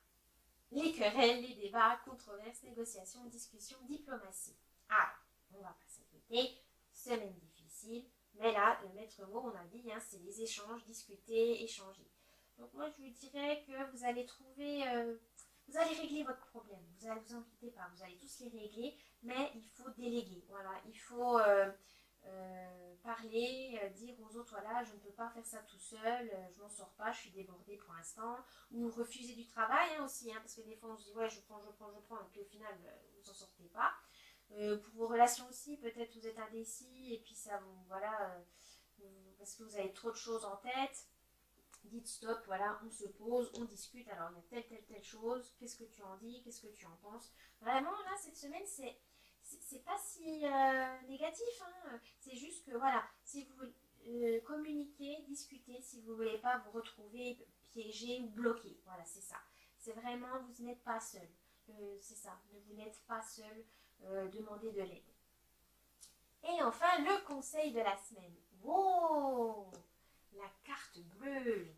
S1: les querelles, les débats, controverses, négociations, discussions, diplomatie. Alors, on va pas s'inquiéter, semaine difficile, mais là, le maître mot, on a dit, hein, c'est les échanges, discuter, échanger. Donc moi, je vous dirais que vous allez trouver, vous allez régler votre problème. Vous allez vous inquiéter pas, vous allez tous les régler, mais il faut déléguer. Voilà, il faut parler, dire aux autres, voilà, je ne peux pas faire ça tout seul, je m'en sors pas, je suis débordée pour l'instant, ou refuser du travail hein, aussi, hein, parce que des fois on se dit, ouais, je prends, et puis au final, vous n'en sortez pas. Pour vos relations aussi, peut-être vous êtes indécis, et puis ça vous, voilà, parce que vous avez trop de choses en tête, dites stop, voilà, on se pose, on discute, alors il y a telle chose, qu'est-ce que tu en dis, qu'est-ce que tu en penses. Vraiment, là, cette semaine, c'est pas si négatif, hein. C'est juste que voilà, si vous communiquez, discutez, si vous ne voulez pas vous retrouver piégé ou bloqué, voilà, c'est ça. C'est vraiment, vous n'êtes pas seul, c'est ça, vous n'êtes pas seul, demandez de l'aide. Et enfin, le conseil de la semaine. Wow, la carte bleue.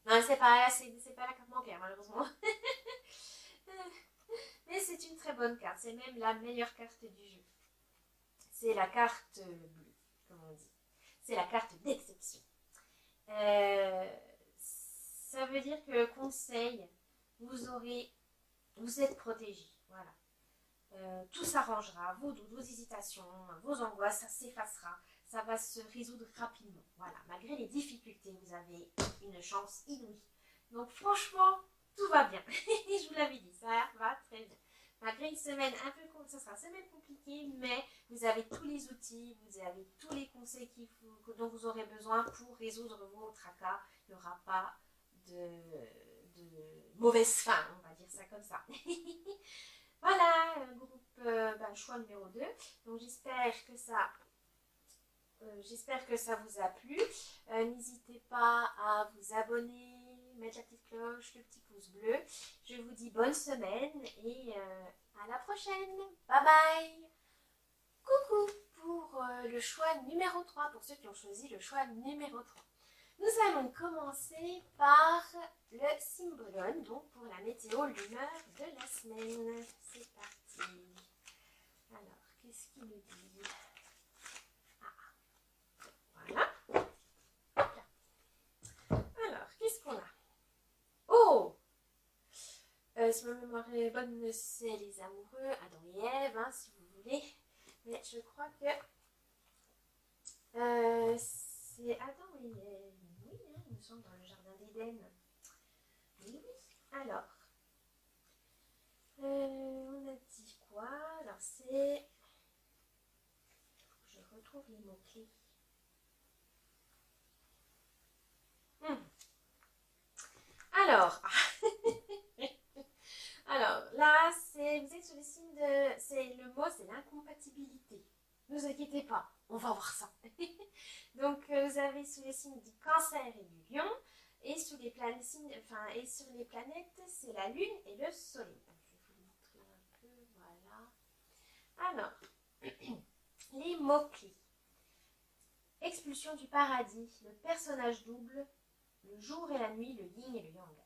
S1: Non, c'est pas la carte bancaire, malheureusement. Mais c'est une très bonne carte. C'est même la meilleure carte du jeu. C'est la carte bleue, comme on dit. C'est la carte d'exception. Ça veut dire que conseil, vous êtes protégé. Voilà. Tout s'arrangera. Vos doutes, vos hésitations, vos angoisses, ça s'effacera. Ça va se résoudre rapidement. Voilà. Malgré les difficultés, vous avez une chance inouïe Donc franchement, tout va bien. Je vous l'avais dit, ça va très bien. Malgré une semaine un peu courte, ce sera une semaine compliquée, mais vous avez tous les outils, vous avez tous les conseils dont vous aurez besoin pour résoudre vos tracas. Il n'y aura pas de mauvaise fin, on va dire ça comme ça. Voilà, choix numéro 2. Donc j'espère que ça vous a plu. N'hésitez pas à vous abonner, mettre la petite cloche, le petit pouce bleu. Je vous dis bonne semaine et à la prochaine. Bye bye. Coucou pour le choix numéro 3, pour ceux qui ont choisi le choix numéro 3. Nous allons commencer par le Symbolone, donc pour la météo, l'humeur de la semaine. C'est parti. Alors, qu'est-ce qu'il nous dit? Voilà. Alors, qu'est-ce qu'on a? Oh, si ma mémoire est bonne, c'est les amoureux, Adam et Ève, hein, si vous voulez. Mais je crois que c'est Adam et Ève. Oui, hein, il me semble, dans le jardin d'Éden. Oui. Alors, on a dit quoi? Alors, c'est... Je retrouve les mots-clés. Alors, là, vous êtes sur le signe de... Le mot, c'est l'incompatibilité. Ne vous inquiétez pas, on va voir ça. Donc, vous avez sous les signes du Cancer et du Lion. Et sur les planètes, c'est la Lune et le Soleil. Je vais vous montrer un peu, voilà. Alors, les mots-clés. Expulsion du paradis, le personnage double, le jour et la nuit, le yin et le yang.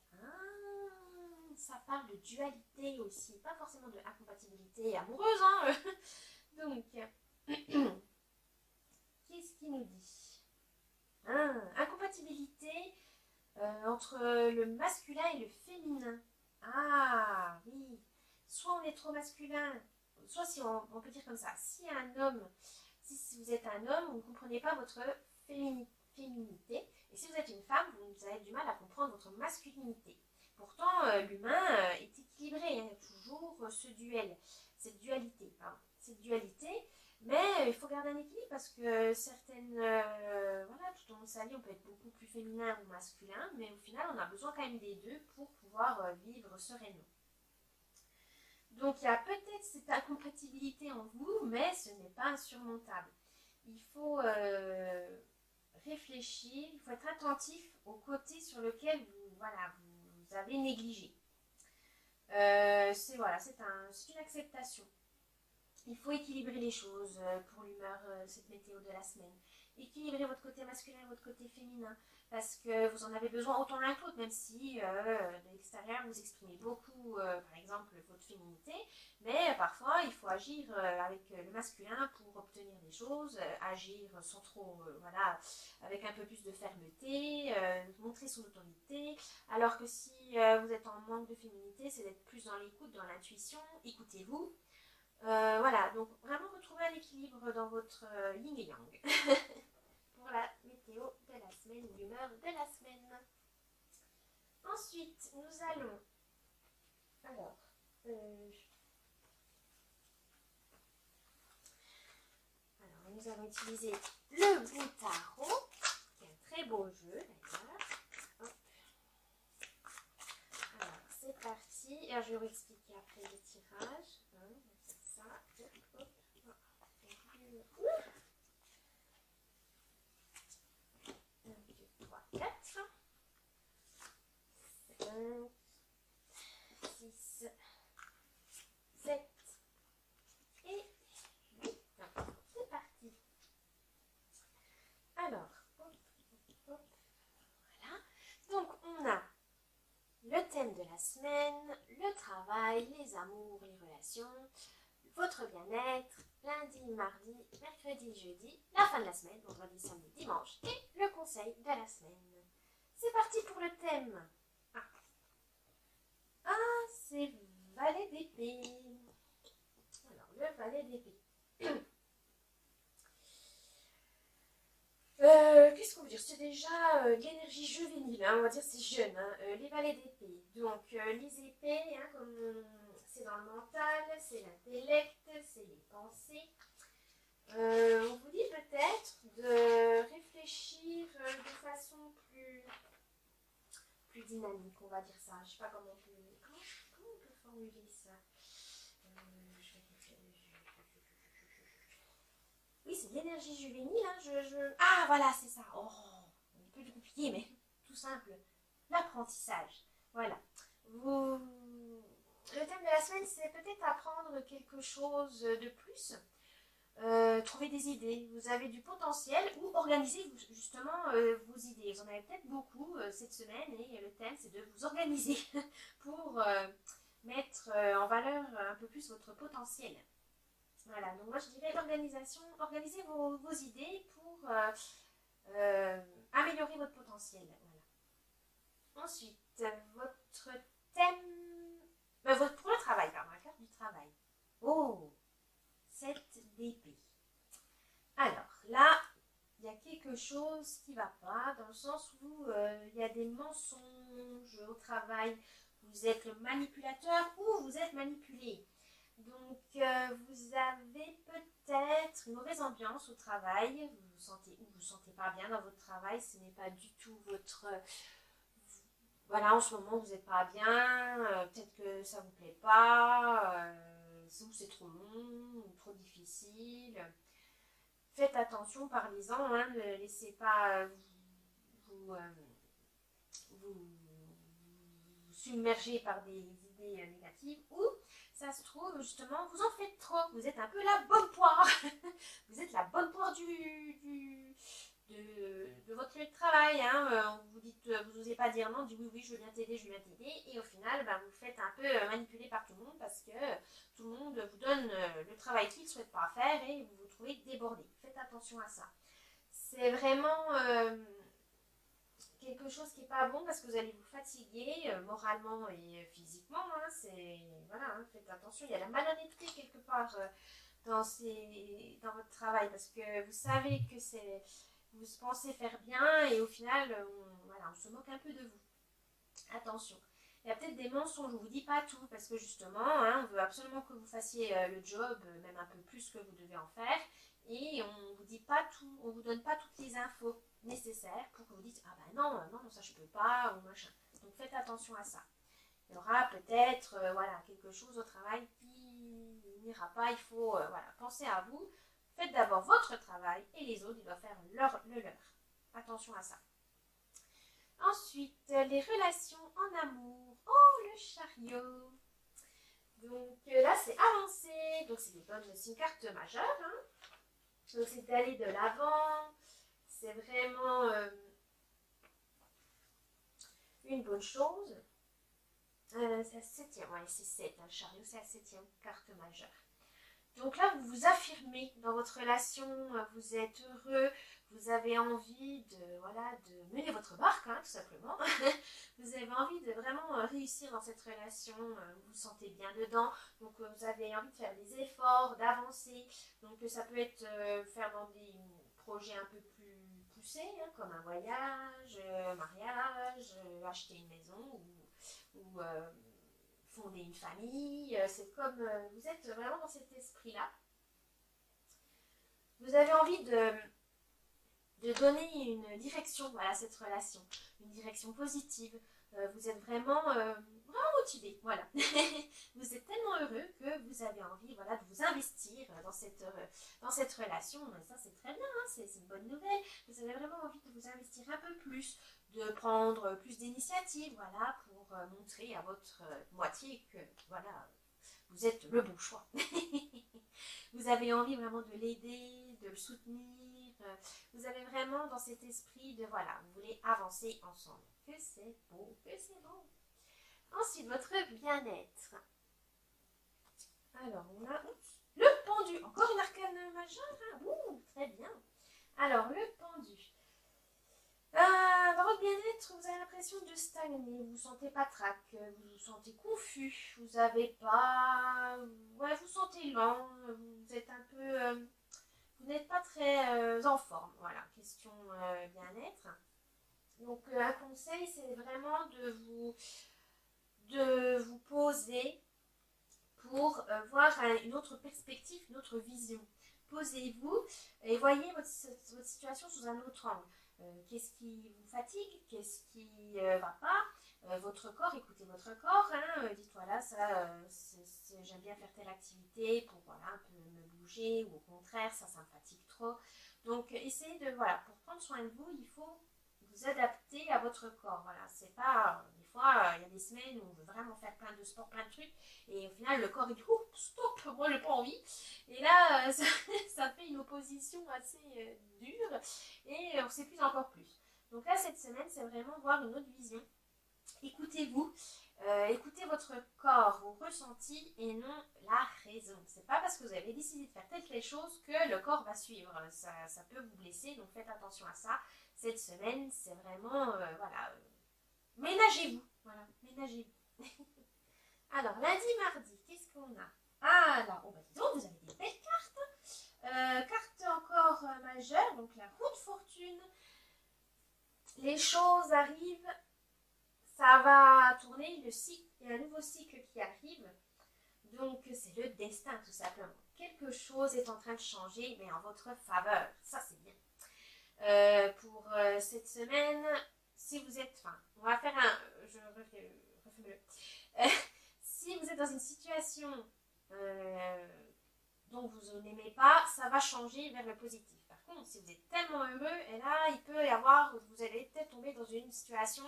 S1: Ça parle de dualité aussi, pas forcément de incompatibilité amoureuse, hein. Donc, qu'est-ce qu'il nous dit? Incompatibilité entre le masculin et le féminin. Ah oui, soit on est trop masculin, soit si on peut dire comme ça, si vous êtes un homme, vous ne comprenez pas votre féminité, et si vous êtes une femme, vous avez du mal à comprendre votre masculinité. Pourtant, l'humain est équilibré, hein, toujours cette dualité, mais il faut garder un équilibre parce que tout au long de sa vie, on peut être beaucoup plus féminin ou masculin, mais au final, on a besoin quand même des deux pour pouvoir vivre sereinement. Donc, il y a peut-être cette incompatibilité en vous, mais ce n'est pas insurmontable. Il faut réfléchir, il faut être attentif au côté sur lequel vous avez négligé. C'est une acceptation. Il faut équilibrer les choses pour l'humeur, cette météo de la semaine. Équilibrer votre côté masculin et votre côté féminin, parce que vous en avez besoin autant l'un que l'autre, même si de l'extérieur vous exprimez beaucoup, par exemple, votre féminité, mais parfois il faut agir avec le masculin pour obtenir des choses, agir sans trop, avec un peu plus de fermeté, montrer son autorité, alors que si vous êtes en manque de féminité, c'est d'être plus dans l'écoute, dans l'intuition, écoutez-vous. Donc vraiment retrouver un équilibre dans votre yin et yang pour la météo de la semaine, l'humeur de la semaine. Ensuite, nous allons nous allons utiliser le bout tarot, qui est un très beau jeu d'ailleurs. Alors, c'est parti. Alors, je vais vous expliquer après le tirage. Ça. Hop. 1, 2, 3, 4. 5, 6, 7 et 8. C'est parti. Alors, voilà. Donc, on a le thème de la semaine, le travail, les amours, les relations, votre bien-être, lundi, mardi, mercredi, jeudi, la fin de la semaine, vendredi, samedi, dimanche, et le conseil de la semaine. C'est parti pour le thème. C'est valet d'épée. Alors, le valet d'épée. qu'est-ce qu'on veut dire? C'est déjà de l'énergie juvénile, hein, on va dire c'est jeune, hein, les valets d'épée. Donc les épées, hein, c'est dans le mental, c'est l'intellect, c'est les pensées. On vous dit peut-être de réfléchir de façon plus dynamique, on va dire ça. Je sais pas comment on peut formuler ça. Oui, c'est de l'énergie juvénile. Hein, Ah, voilà, c'est ça. Oh, un peu compliqué, mais tout simple. L'apprentissage. Voilà. Le thème de la semaine, c'est peut-être apprendre quelque chose de plus. Trouver des idées. Vous avez du potentiel ou organiser justement vos idées. Vous en avez peut-être beaucoup cette semaine et le thème, c'est de vous organiser pour mettre en valeur un peu plus votre potentiel. Voilà, donc moi je dirais l'organisation, organisez vos idées pour améliorer votre potentiel. Voilà. Ensuite, votre thème, pour le travail, pardon, la carte du travail. Oh, 7 d'épée. Alors là, il y a quelque chose qui ne va pas, dans le sens où il y a des mensonges au travail. Vous êtes le manipulateur ou vous êtes manipulé. Donc, vous avez peut-être une mauvaise ambiance au travail, vous vous sentez ou vous vous sentez pas bien dans votre travail, ce n'est pas du tout votre... voilà, en ce moment, vous n'êtes pas bien, peut-être que ça ne vous plaît pas, ou c'est trop long, ou trop difficile. Faites attention, parlez-en, hein, ne laissez pas vous submerger par des idées négatives, ou ça se trouve, justement, vous en faites trop. Vous êtes un peu la bonne poire. Vous êtes la bonne poire de votre lieu de travail. Hein. Vous n'osez pas dire non, du oui, je veux bien t'aider, je veux bien t'aider. Et au final, vous faites un peu manipuler par tout le monde parce que tout le monde vous donne le travail qu'il ne souhaite pas faire et vous vous trouvez débordé. Faites attention à ça. C'est vraiment... quelque chose qui n'est pas bon parce que vous allez vous fatiguer moralement et physiquement. Hein, voilà, hein, faites attention, il y a la malhonnêteté quelque part dans votre travail parce que vous savez que vous pensez faire bien et au final, on se moque un peu de vous. Attention. Il y a peut-être des mensonges, on ne vous dit pas tout parce que justement, hein, on veut absolument que vous fassiez le job, même un peu plus que vous devez en faire, et on ne vous dit pas tout, on ne vous donne pas toutes les infos nécessaires pour que vous dites ah ben non, ça je peux pas, ou machin. Donc faites attention à ça. Il y aura peut-être quelque chose au travail qui n'ira pas, il faut penser à vous. Faites d'abord votre travail et les autres, ils doivent faire le leur. Attention à ça. Ensuite, les relations en amour. Oh, le chariot. Donc là, c'est avancé. Donc c'est une carte majeure. Hein. Donc c'est d'aller de l'avant. C'est vraiment une bonne chose. C'est la 7e. Ouais, c'est 7. Hein, le chariot, c'est la 7e carte majeure. Donc là, vous vous affirmez dans votre relation, vous êtes heureux, vous avez envie de mener votre barque, hein, tout simplement. Vous avez envie de vraiment réussir dans cette relation, vous vous sentez bien dedans, donc vous avez envie de faire des efforts, d'avancer. Donc ça peut être faire dans des projets un peu plus poussés, hein, comme un voyage, un mariage, acheter une maison ou fonder une famille, c'est comme vous êtes vraiment dans cet esprit-là. Vous avez envie de donner une direction à cette relation, une direction positive. Vous êtes vraiment motivé, voilà. Vous êtes tellement heureux que vous avez envie de vous investir dans cette relation. Et ça, c'est très bien, hein, c'est une bonne nouvelle. Vous avez vraiment envie de vous investir un peu plus, de prendre plus d'initiatives, pour montrer à votre moitié que, vous êtes le bon choix. Vous avez envie vraiment de l'aider, de le soutenir. Vous avez vraiment dans cet esprit de, vous voulez avancer ensemble. Que c'est beau, que c'est bon. Ensuite, votre bien-être. Alors, on a le pendu. Encore une arcane majeure. Hein. Ouh, très bien. Alors, le pendu. Dans votre bien-être, vous avez l'impression de stagner, vous ne vous sentez pas trac, vous vous sentez confus, vous n'avez pas... vous vous sentez lent, vous êtes un peu... vous n'êtes pas très en forme. Voilà, question bien-être. Donc un conseil, c'est vraiment de vous poser pour voir une autre perspective, une autre vision. Posez-vous et voyez votre situation sous un autre angle. Qu'est-ce qui vous fatigue? Qu'est-ce qui va pas? Votre corps, écoutez votre corps. Hein, dites voilà, ça, j'aime bien faire telle activité pour voilà, un peu me bouger, ou au contraire, ça me fatigue trop. Donc essayez de, voilà, pour prendre soin de vous, il faut vous adapter à votre corps. Voilà, c'est pas, des fois, il y a des semaines où on veut vraiment faire plein de sport, plein de trucs, et au final, le corps il dit oh, stop, moi j'ai pas envie. Et là, ça fait une opposition assez dure, et on s'épuise encore plus. Donc là, cette semaine, c'est vraiment voir une autre vision. Écoutez-vous, écoutez votre corps, vos ressentis et non la raison. C'est pas parce que vous avez décidé de faire telle chose que le corps va suivre. Ça peut vous blesser, donc faites attention à ça. Cette semaine, c'est vraiment, voilà, ménagez-vous. Voilà, ménagez-vous. Alors, lundi, mardi, qu'est-ce qu'on a? Ah, alors, oh, bah, dis donc, vous avez des belles cartes. Carte encore majeure, donc la roue de fortune. Les choses arrivent, ça va tourner, le cycle, il y a un nouveau cycle qui arrive. Donc, c'est le destin, tout simplement. Quelque chose est en train de changer, mais en votre faveur. Ça, c'est bien. Pour cette semaine, si vous êtes... Enfin, on va faire un... Je refais le... si vous êtes dans une situation dont vous n'aimez pas, ça va changer vers le positif. Par contre, si vous êtes tellement heureux, et là, il peut y avoir... Vous allez peut-être tomber dans une situation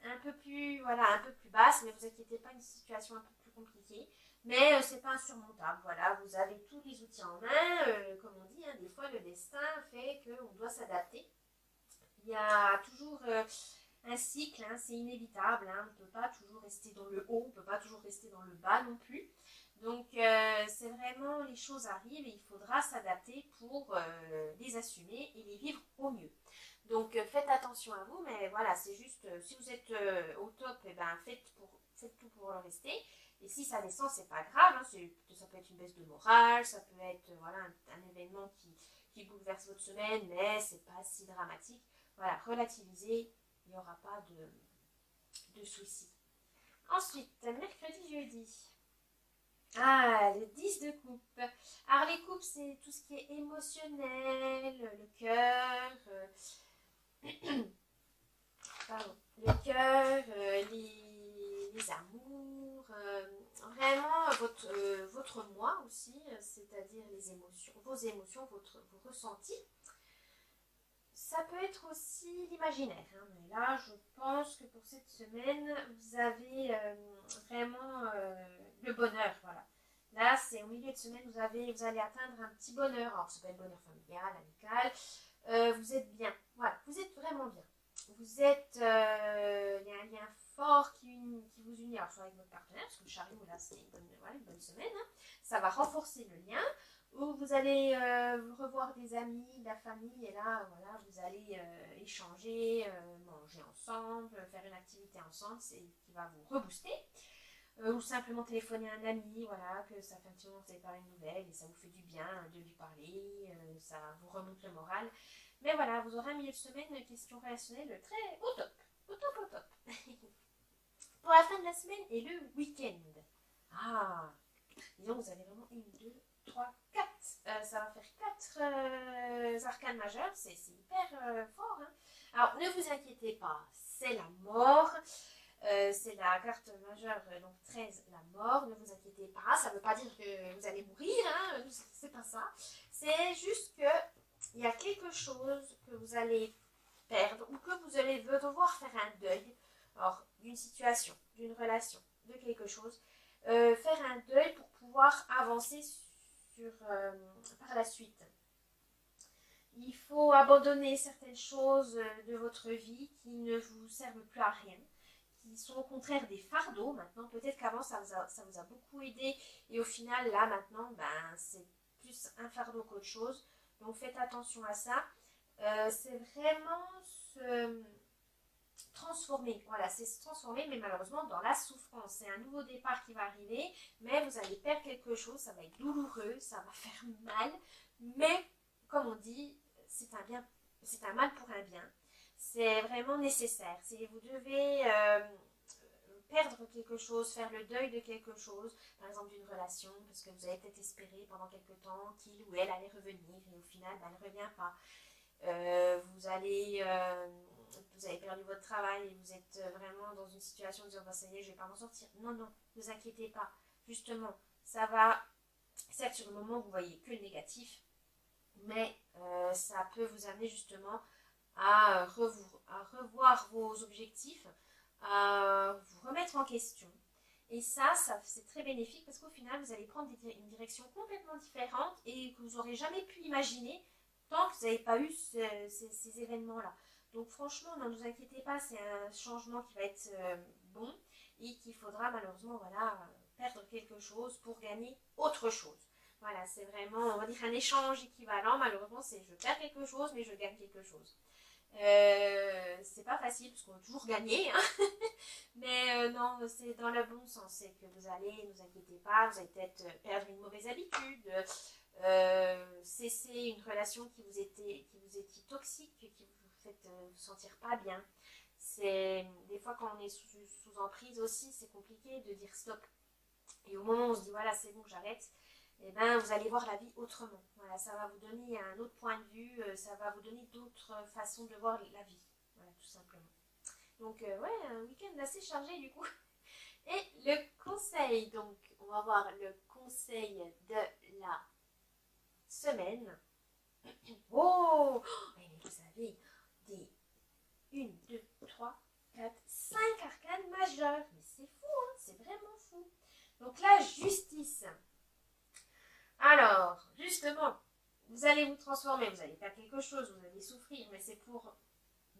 S1: un peu plus, voilà, un peu plus basse, mais vous inquiétez pas, une situation un peu plus compliquée. Mais c'est pas insurmontable, voilà, vous avez tous les outils en main, comme on dit, hein, des fois le destin fait qu'on doit s'adapter. Il y a toujours un cycle, hein, c'est inévitable, hein, on ne peut pas toujours rester dans le haut, on ne peut pas toujours rester dans le bas non plus. Donc c'est vraiment, les choses arrivent et il faudra s'adapter pour les assumer et les vivre au mieux. Donc faites attention à vous, mais voilà, c'est juste, si vous êtes au top, et ben, faites tout pour le rester. Et si ça descend, c'est pas grave, hein, ça peut être une baisse de morale, ça peut être voilà, un événement qui bouleverse votre semaine, mais c'est pas si dramatique. Voilà, relativisez, il n'y aura pas de soucis. Ensuite, mercredi, jeudi. Ah, le 10 de coupe. Alors les coupes, c'est tout ce qui est émotionnel, le cœur, pardon, le cœur, les amours, vraiment votre moi aussi, c'est-à-dire les émotions, vos vos ressentis. Ça peut être aussi l'imaginaire, hein, mais là je pense que pour cette semaine vous avez vraiment le bonheur, voilà. Là c'est au milieu de semaine vous allez atteindre un petit bonheur, alors c'est pas un bonheur familial, amical, vous êtes bien, voilà, vous êtes vraiment bien. Vous êtes, il y a un lien fort qui vous unit, alors soit avec votre partenaire, parce que le chariot là c'est une bonne semaine, hein. Ça va renforcer le lien. Où vous allez revoir des amis, de la famille, et là, voilà, vous allez échanger, manger ensemble, faire une activité ensemble, c'est qui va vous rebooster. Ou simplement téléphoner à un ami, voilà, que ça fait un petit moment que vous n'avez pas une nouvelle, et ça vous fait du bien de lui parler, ça vous remonte le moral. Mais voilà, vous aurez un milieu de semaine, une question relationnelle très au top, au top, au top. Pour la fin de la semaine et le week-end. Ah, disons, vous avez vraiment 1, 2, 3, 4. Ça va faire 4 arcanes majeures. C'est hyper fort. Hein. Alors, ne vous inquiétez pas. C'est la mort. C'est la carte majeure, donc 13, la mort. Ne vous inquiétez pas. Ça ne veut pas dire que vous allez mourir. Hein. C'est pas ça. C'est juste qu'il y a quelque chose que vous allez perdre ou que vous allez devoir faire un deuil. Alors, d'une situation, d'une relation, de quelque chose. Faire un deuil pour pouvoir avancer par la suite. Il faut abandonner certaines choses de votre vie qui ne vous servent plus à rien, qui sont au contraire des fardeaux maintenant. Peut-être qu'avant ça vous a beaucoup aidé et au final là maintenant c'est plus un fardeau qu'autre chose. Donc faites attention à ça. C'est vraiment se transformer, voilà, c'est se transformer, mais malheureusement dans la souffrance. C'est un nouveau départ qui va arriver, mais vous allez perdre quelque chose, ça va être douloureux, ça va faire mal, Mais, comme on dit, c'est un mal pour un bien. C'est vraiment nécessaire. Vous devez perdre quelque chose, faire le deuil de quelque chose, par exemple d'une relation, parce que vous avez peut-être espéré pendant quelque temps qu'il ou elle allait revenir et au final, elle ne revient pas. Vous avez perdu votre travail et vous êtes vraiment dans une situation de dire bah, ça y est, je vais pas m'en sortir. Non, non, ne vous inquiétez pas. Justement, ça va, certes sur le moment vous voyez que le négatif, mais ça peut vous amener justement à revoir vos objectifs, à vous remettre en question. Et ça c'est très bénéfique parce qu'au final, vous allez prendre une direction complètement différente et que vous n'aurez jamais pu imaginer tant que vous n'avez pas eu ces événements-là. Donc franchement, ne vous inquiétez pas, c'est un changement qui va être bon et qu'il faudra malheureusement perdre quelque chose pour gagner autre chose. Voilà, c'est vraiment, on va dire, un échange équivalent. Malheureusement, c'est je perds quelque chose, mais je gagne quelque chose. C'est pas facile parce qu'on veut toujours gagner, hein. Mais non, c'est dans le bon sens. C'est que vous allez, ne vous inquiétez pas, vous allez peut-être perdre une mauvaise habitude, cesser une relation qui vous était toxique, qui vous fait vous sentir pas bien. C'est des fois quand on est sous emprise aussi, c'est compliqué de dire stop. Et au moment où on se dit voilà, c'est bon, j'arrête, et ben vous allez voir la vie autrement. Voilà, ça va vous donner un autre point de vue, ça va vous donner d'autres façons de voir la vie. Voilà, tout simplement. Donc ouais, un week-end assez chargé du coup. Et le conseil, donc on va voir le conseil de la semaine. Oh, mais vous savez, des 1, 2, 3, 4, 5 arcanes majeures. Mais c'est fou, hein, c'est vraiment fou. Donc la justice. Alors, justement, vous allez vous transformer, vous allez faire quelque chose, vous allez souffrir, mais c'est pour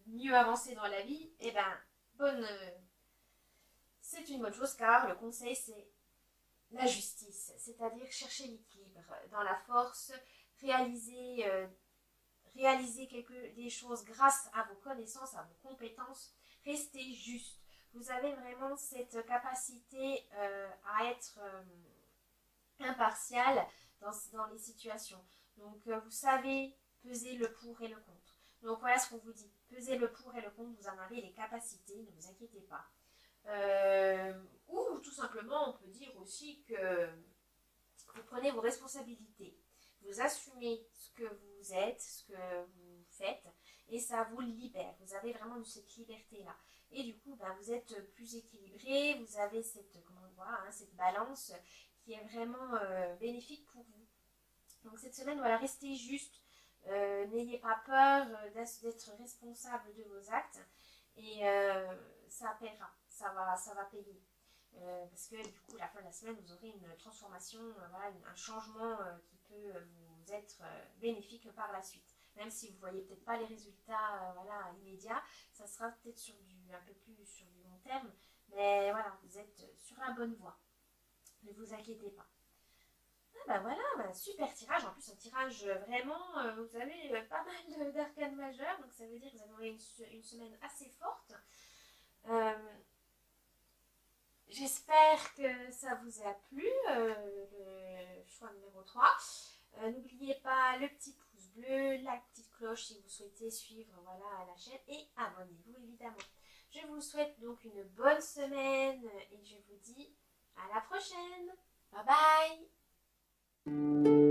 S1: mieux avancer dans la vie. Et ben, c'est une bonne chose car le conseil c'est la justice, c'est-à-dire chercher l'équilibre dans la force, réaliser, des choses grâce à vos connaissances, à vos compétences, rester juste. Vous avez vraiment cette capacité à être impartial dans les situations. Donc vous savez peser le pour et le contre. Donc voilà ce qu'on vous dit. Peser le pour et le contre, vous en avez les capacités, ne vous inquiétez pas. Ou tout simplement, on peut dire aussi que vous prenez vos responsabilités, vous assumez ce que vous êtes, ce que vous faites, et ça vous libère. Vous avez vraiment cette liberté-là. Et du coup, vous êtes plus équilibré, vous avez cette balance qui est vraiment bénéfique pour vous. Donc cette semaine, voilà, restez juste, n'ayez pas peur d'être responsable de vos actes, et ça paiera, ça va payer. Parce que du coup, à la fin de la semaine, vous aurez une transformation, un changement qui peut vous être bénéfique par la suite. Même si vous ne voyez peut-être pas les résultats immédiats, ça sera peut-être un peu plus sur du long terme. Mais voilà, vous êtes sur la bonne voie. Ne vous inquiétez pas. Super tirage. En plus, un tirage vraiment, vous avez pas mal d'arcanes majeures. Donc ça veut dire que vous avez une semaine assez forte. J'espère que ça vous a plu, le choix numéro 3. N'oubliez pas le petit pouce bleu, la petite cloche si vous souhaitez suivre la chaîne et abonnez-vous évidemment. Je vous souhaite donc une bonne semaine et je vous dis à la prochaine. Bye bye.